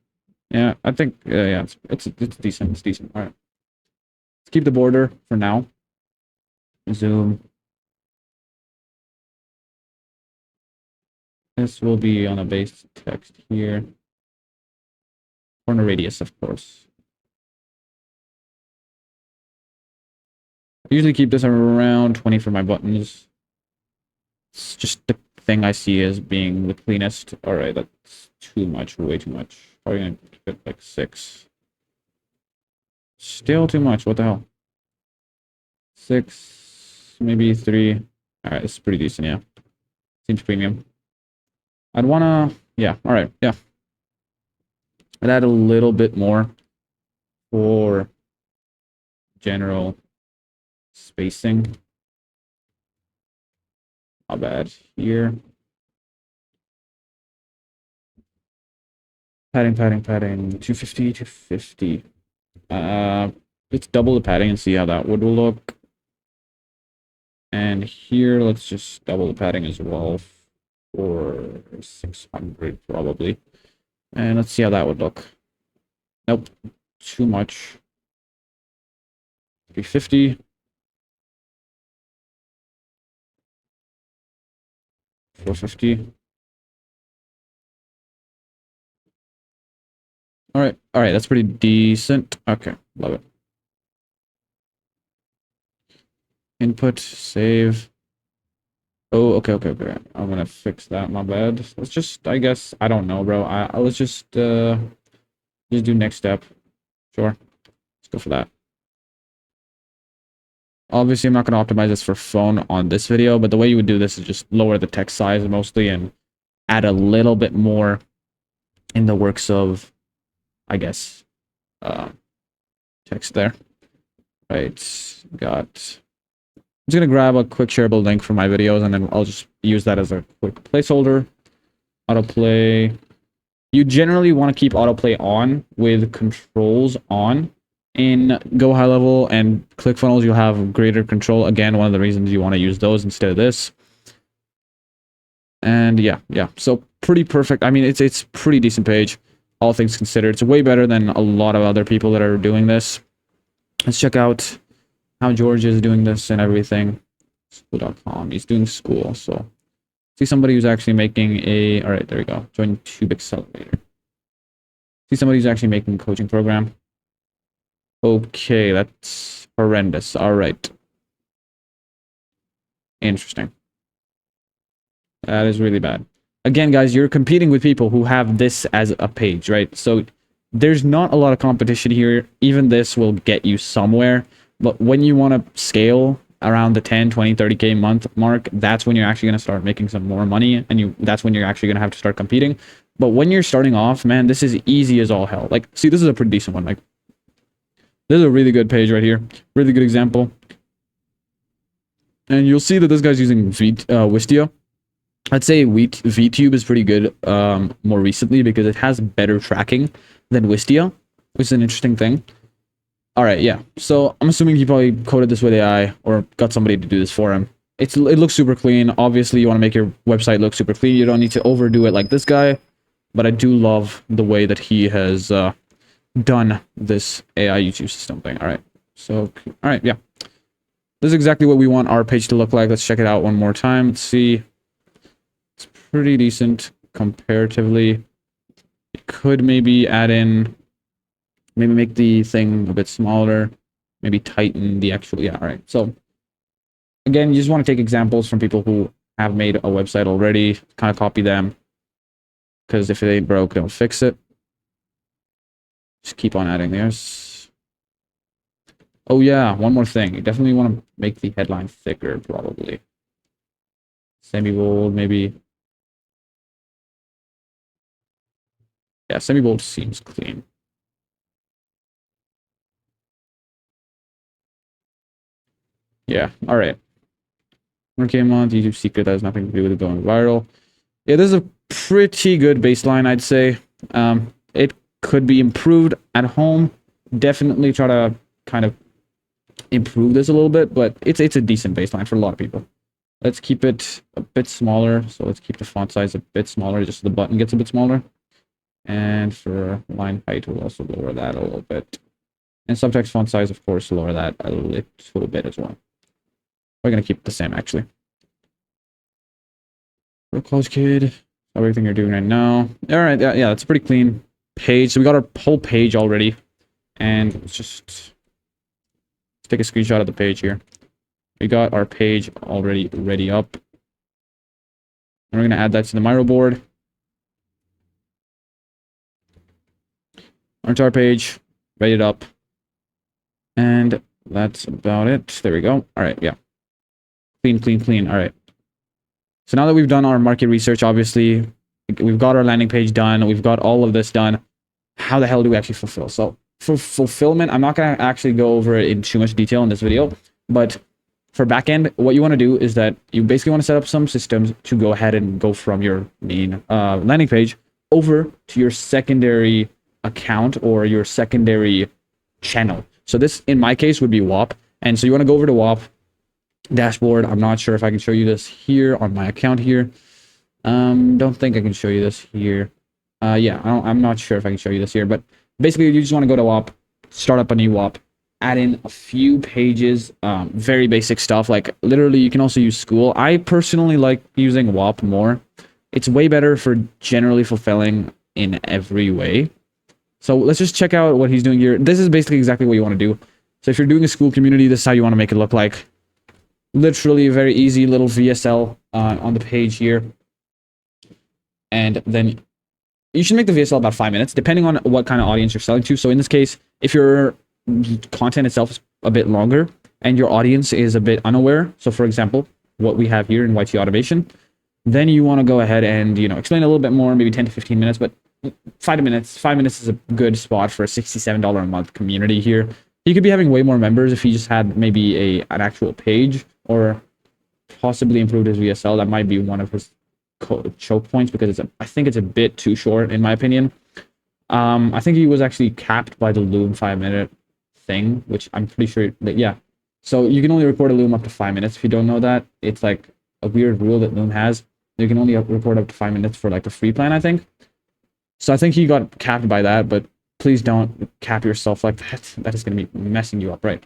Yeah, I think, yeah, it's decent. It's decent. All right. Let's keep the border for now. Zoom. This will be on a base text here. Corner radius, of course. I usually keep this around 20 for my buttons. It's just the thing I see as being the cleanest. All right, that's too much, way too much. Probably gonna keep it like 6. Still too much. What the hell? 6, maybe 3. All right, it's pretty decent, yeah. Seems premium. I'd wanna, yeah, all right, yeah. I'd add a little bit more for general spacing. Not bad here. Padding, 250, 250. Let's double the padding and see how that would look. And here, let's just double the padding as well for 600 probably. And let's see how that would look. Nope, too much. 350. 450. All right, that's pretty decent. Okay, love it. Input, save. Oh, okay. I'm gonna fix that. My bad. Let's just, I guess, I don't know, bro. Let's just do next step. Sure. Let's go for that. Obviously, I'm not gonna optimize this for phone on this video, but the way you would do this is just lower the text size mostly and add a little bit more in the works of, I guess, text there. Right. Got just gonna grab a quick shareable link for my videos, and then I'll just use that as a quick placeholder. Autoplay. You generally want to keep autoplay on with controls on. In Go High Level and ClickFunnels, you'll have greater control. Again, one of the reasons you want to use those instead of this. And yeah. So pretty perfect. I mean, it's pretty decent page, all things considered. It's way better than a lot of other people that are doing this. Let's check out how George is doing this and everything. School.com. He's doing school. So see somebody who's actually making a. All right, there we go. Join Tube Accelerator. See somebody who's actually making a coaching program. Okay, that's horrendous. All right. Interesting. That is really bad. Again, guys, you're competing with people who have this as a page, right? So there's not a lot of competition here. Even this will get you somewhere. But when you want to scale around the 10, 20, 30K month mark, that's when you're actually going to start making some more money. And that's when you're actually going to have to start competing. But when you're starting off, man, this is easy as all hell. Like, see, this is a pretty decent one. Like, this is a really good page right here. Really good example. And you'll see that this guy's using Wistia. I'd say VTube is pretty good more recently because it has better tracking than Wistia, which is an interesting thing. All right, yeah. So I'm assuming he probably coded this with AI or got somebody to do this for him. It looks super clean. Obviously, you want to make your website look super clean. You don't need to overdo it like this guy. But I do love the way that he has done this AI YouTube system thing. All right. So, all right, yeah. This is exactly what we want our page to look like. Let's check it out one more time. Let's see. It's pretty decent comparatively. It could maybe add in, maybe make the thing a bit smaller, maybe tighten the actual, yeah, all right. So again, you just want to take examples from people who have made a website already, kind of copy them, because if it ain't broke, don't fix it. Just keep on adding theirs. Oh yeah, one more thing. You definitely want to make the headline thicker, probably. Semi-bold, maybe. Yeah, semi-bold seems clean. Yeah, all right. 1K a month, YouTube secret that has nothing to do with it going viral. Yeah, this is a pretty good baseline, I'd say. It could be improved at home. Definitely try to kind of improve this a little bit, but it's a decent baseline for a lot of people. Let's keep it a bit smaller. So let's keep the font size a bit smaller, just so the button gets a bit smaller. And for line height, we'll also lower that a little bit. And subtext font size, of course, lower that a little bit as well. We're going to keep it the same, actually. For college kid, everything you're doing right now. All right, yeah, that's a pretty clean page. So we got our whole page already. And let's take a screenshot of the page here. We got our page already ready up. And we're going to add that to the Miro board. Onto our page, ready it up. And that's about it. There we go. All right, yeah. Clean. All right. So now that we've done our market research, obviously, we've got our landing page done. We've got all of this done. How the hell do we actually fulfill? So for fulfillment, I'm not going to actually go over it in too much detail in this video. But for backend, what you want to do is that you basically want to set up some systems to go ahead and go from your main landing page over to your secondary account or your secondary channel. So this, in my case, would be WAP. And so you want to go over to WAP dashboard. I'm not sure if I can show you this here on my account here. Don't think I can show you this here. Yeah, I'm not sure if I can show you this here, but basically you just want to go to WAP, start up a new WAP, add in a few pages, very basic stuff. Like literally you can also use school. I personally like using WAP more. It's way better for generally fulfilling in every way. So let's just check out what he's doing here. This is basically exactly what you want to do. So if you're doing a school community, this is how you want to make it look like. Literally a very easy little VSL on the page here. And then you should make the VSL about 5 minutes, depending on what kind of audience you're selling to. So in this case, if your content itself is a bit longer and your audience is a bit unaware, so for example, what we have here in YT Automation, then you want to go ahead and, explain a little bit more, maybe 10 to 15 minutes, but 5 minutes. 5 minutes is a good spot for a $67 a month community here. He could be having way more members if he just had maybe an actual page or possibly improved his VSL. That might be one of his choke points because I think it's a bit too short in my opinion. I think he was actually capped by the loom 5 minute thing, which I'm pretty sure that, yeah. So you can only record a loom up to 5 minutes. If you don't know that, it's like a weird rule that loom has. You can only record up to 5 minutes for like the free plan, I think. So I think he got capped by that, but please don't cap yourself like that. That is going to be messing you up, right?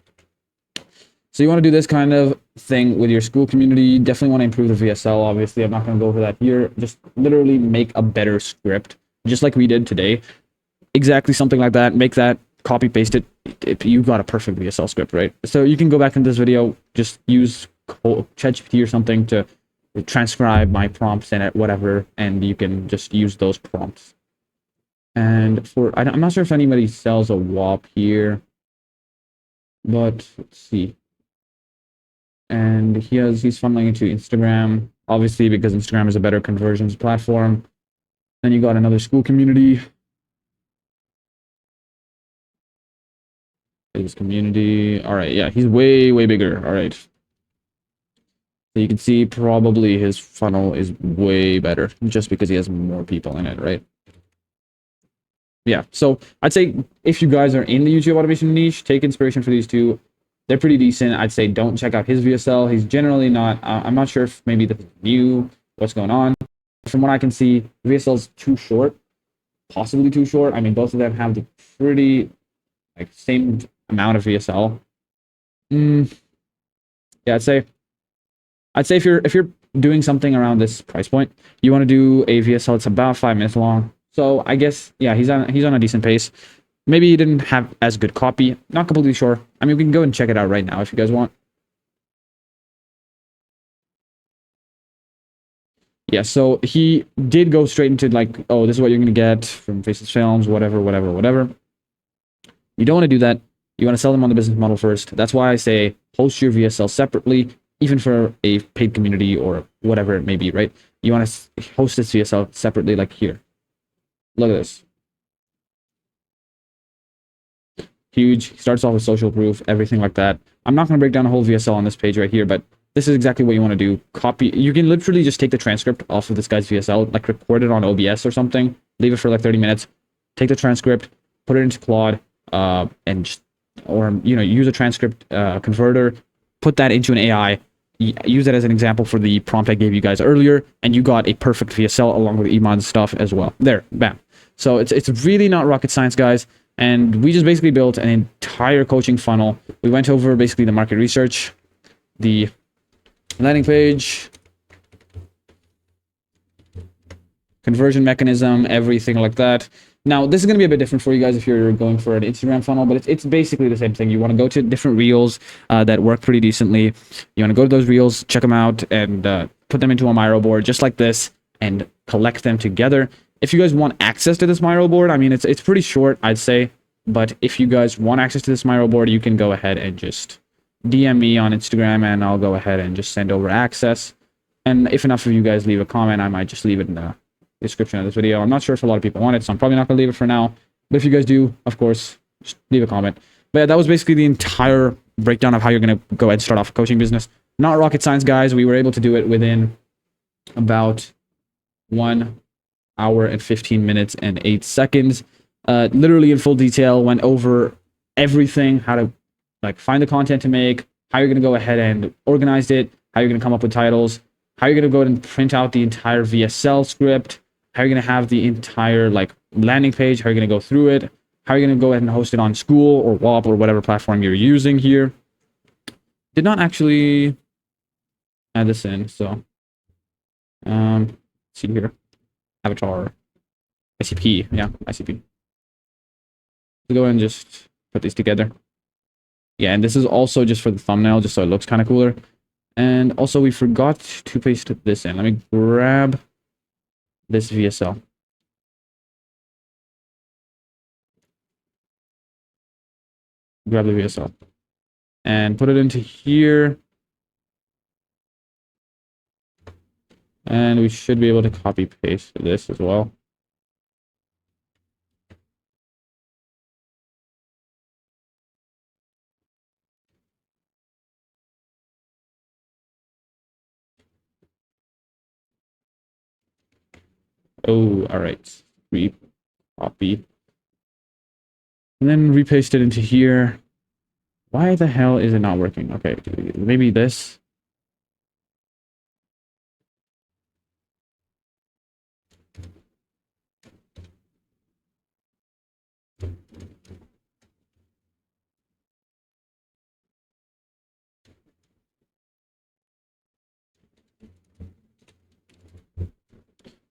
So you want to do this kind of thing with your school community. You definitely want to improve the VSL. Obviously, I'm not going to go over that here. Just literally make a better script, just like we did today. Exactly something like that. Make that, copy paste it. You got a perfect VSL script, right? So you can go back in this video, just use ChatGPT or something to transcribe my prompts and whatever, and you can just use those prompts. And I'm not sure if anybody sells a WAP here, but let's see. And he's funneling into Instagram, obviously because Instagram is a better conversions platform. Then you got another school community. His community. All right, yeah, he's way bigger. All right. So you can see probably his funnel is way better just because he has more people in it, right? Yeah, so I'd say if you guys are in the YouTube automation niche, take inspiration for these two. They're pretty decent. I'd say don't check out his VSL. He's generally not, I'm not sure if maybe this is new, what's going on. From what I can see, VSL is too short, possibly too short. I mean, both of them have the pretty like same amount of VSL. Yeah, I'd say if you're doing something around this price point, you want to do a VSL that's about 5 minutes long. So I guess yeah, he's on a decent pace. Maybe he didn't have as good copy. Not completely sure. I mean, we can go and check it out right now if you guys want. Yeah, so he did go straight into like, oh, this is what you're gonna get from Faceless Films, whatever. You don't want to do that. You want to sell them on the business model first. That's why I say post your VSL separately, even for a paid community or whatever it may be, right? You want to host this VSL separately, like here. Look at this. Huge. Starts off with social proof, everything like that. I'm not going to break down a whole VSL on this page right here, but this is exactly what you want to do. Copy. You can literally just take the transcript off of this guy's VSL, like record it on OBS or something, leave it for like 30 minutes, take the transcript, put it into Claude, and just, or use a transcript converter, put that into an AI, use that as an example for the prompt I gave you guys earlier, and you got a perfect VSL along with Iman's stuff as well. There, bam. So it's really not rocket science, guys. And we just basically built an entire coaching funnel. We went over basically the market research, the landing page, conversion mechanism, everything like that. Now, this is going to be a bit different for you guys if you're going for an Instagram funnel, but it's basically the same thing. You want to go to different reels that work pretty decently. You want to go to those reels, check them out, and put them into a Miro board just like this and collect them together. If you guys want access to this Miro board, I mean, it's pretty short, I'd say. But if you guys want access to this Miro board, you can go ahead and just DM me on Instagram, and I'll go ahead and just send over access. And if enough of you guys leave a comment, I might just leave it in the description of this video. I'm not sure if a lot of people want it, so I'm probably not going to leave it for now. But if you guys do, of course, just leave a comment. But yeah, that was basically the entire breakdown of how you're going to go ahead and start off a coaching business. Not rocket science, guys. We were able to do it within about 1 hour and 15 minutes and 8 seconds. Literally in full detail, went over everything, how to like find the content to make, how you're going to go ahead and organize it, how you're going to come up with titles, how you're going to go ahead and print out the entire VSL script, how you're going to have the entire like landing page, how you're going to go through it, how you're going to go ahead and host it on School or WAP or whatever platform you're using here. Did not actually add this in, so let's see here. Avatar, ICP, yeah, ICP. So go ahead and just put these together. Yeah, and this is also just for the thumbnail, just so it looks kind of cooler. And also, we forgot to paste this in. Let me grab this VSL. Grab the VSL. And put it into here. And we should be able to copy paste this as well. Oh, all right. Copy. And then repaste it into here. Why the hell is it not working? Okay, maybe this.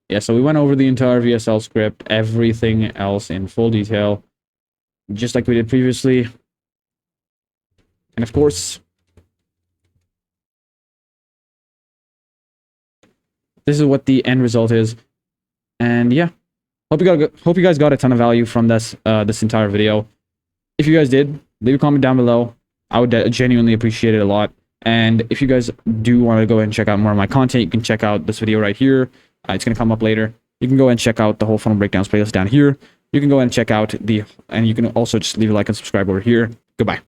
Yeah, so we went over the entire VSL script, everything else in full detail, just like we did previously. And of course, this is what the end result is. And yeah, hope you guys got a ton of value from this this entire video. If you guys did, leave a comment down below. I would genuinely appreciate it a lot. And if you guys do want to go ahead and check out more of my content, you can check out this video right here. It's going to come up later. You can go and check out the whole funnel breakdowns playlist down here. You can go and check out and you can also just leave a like and subscribe over here. Goodbye.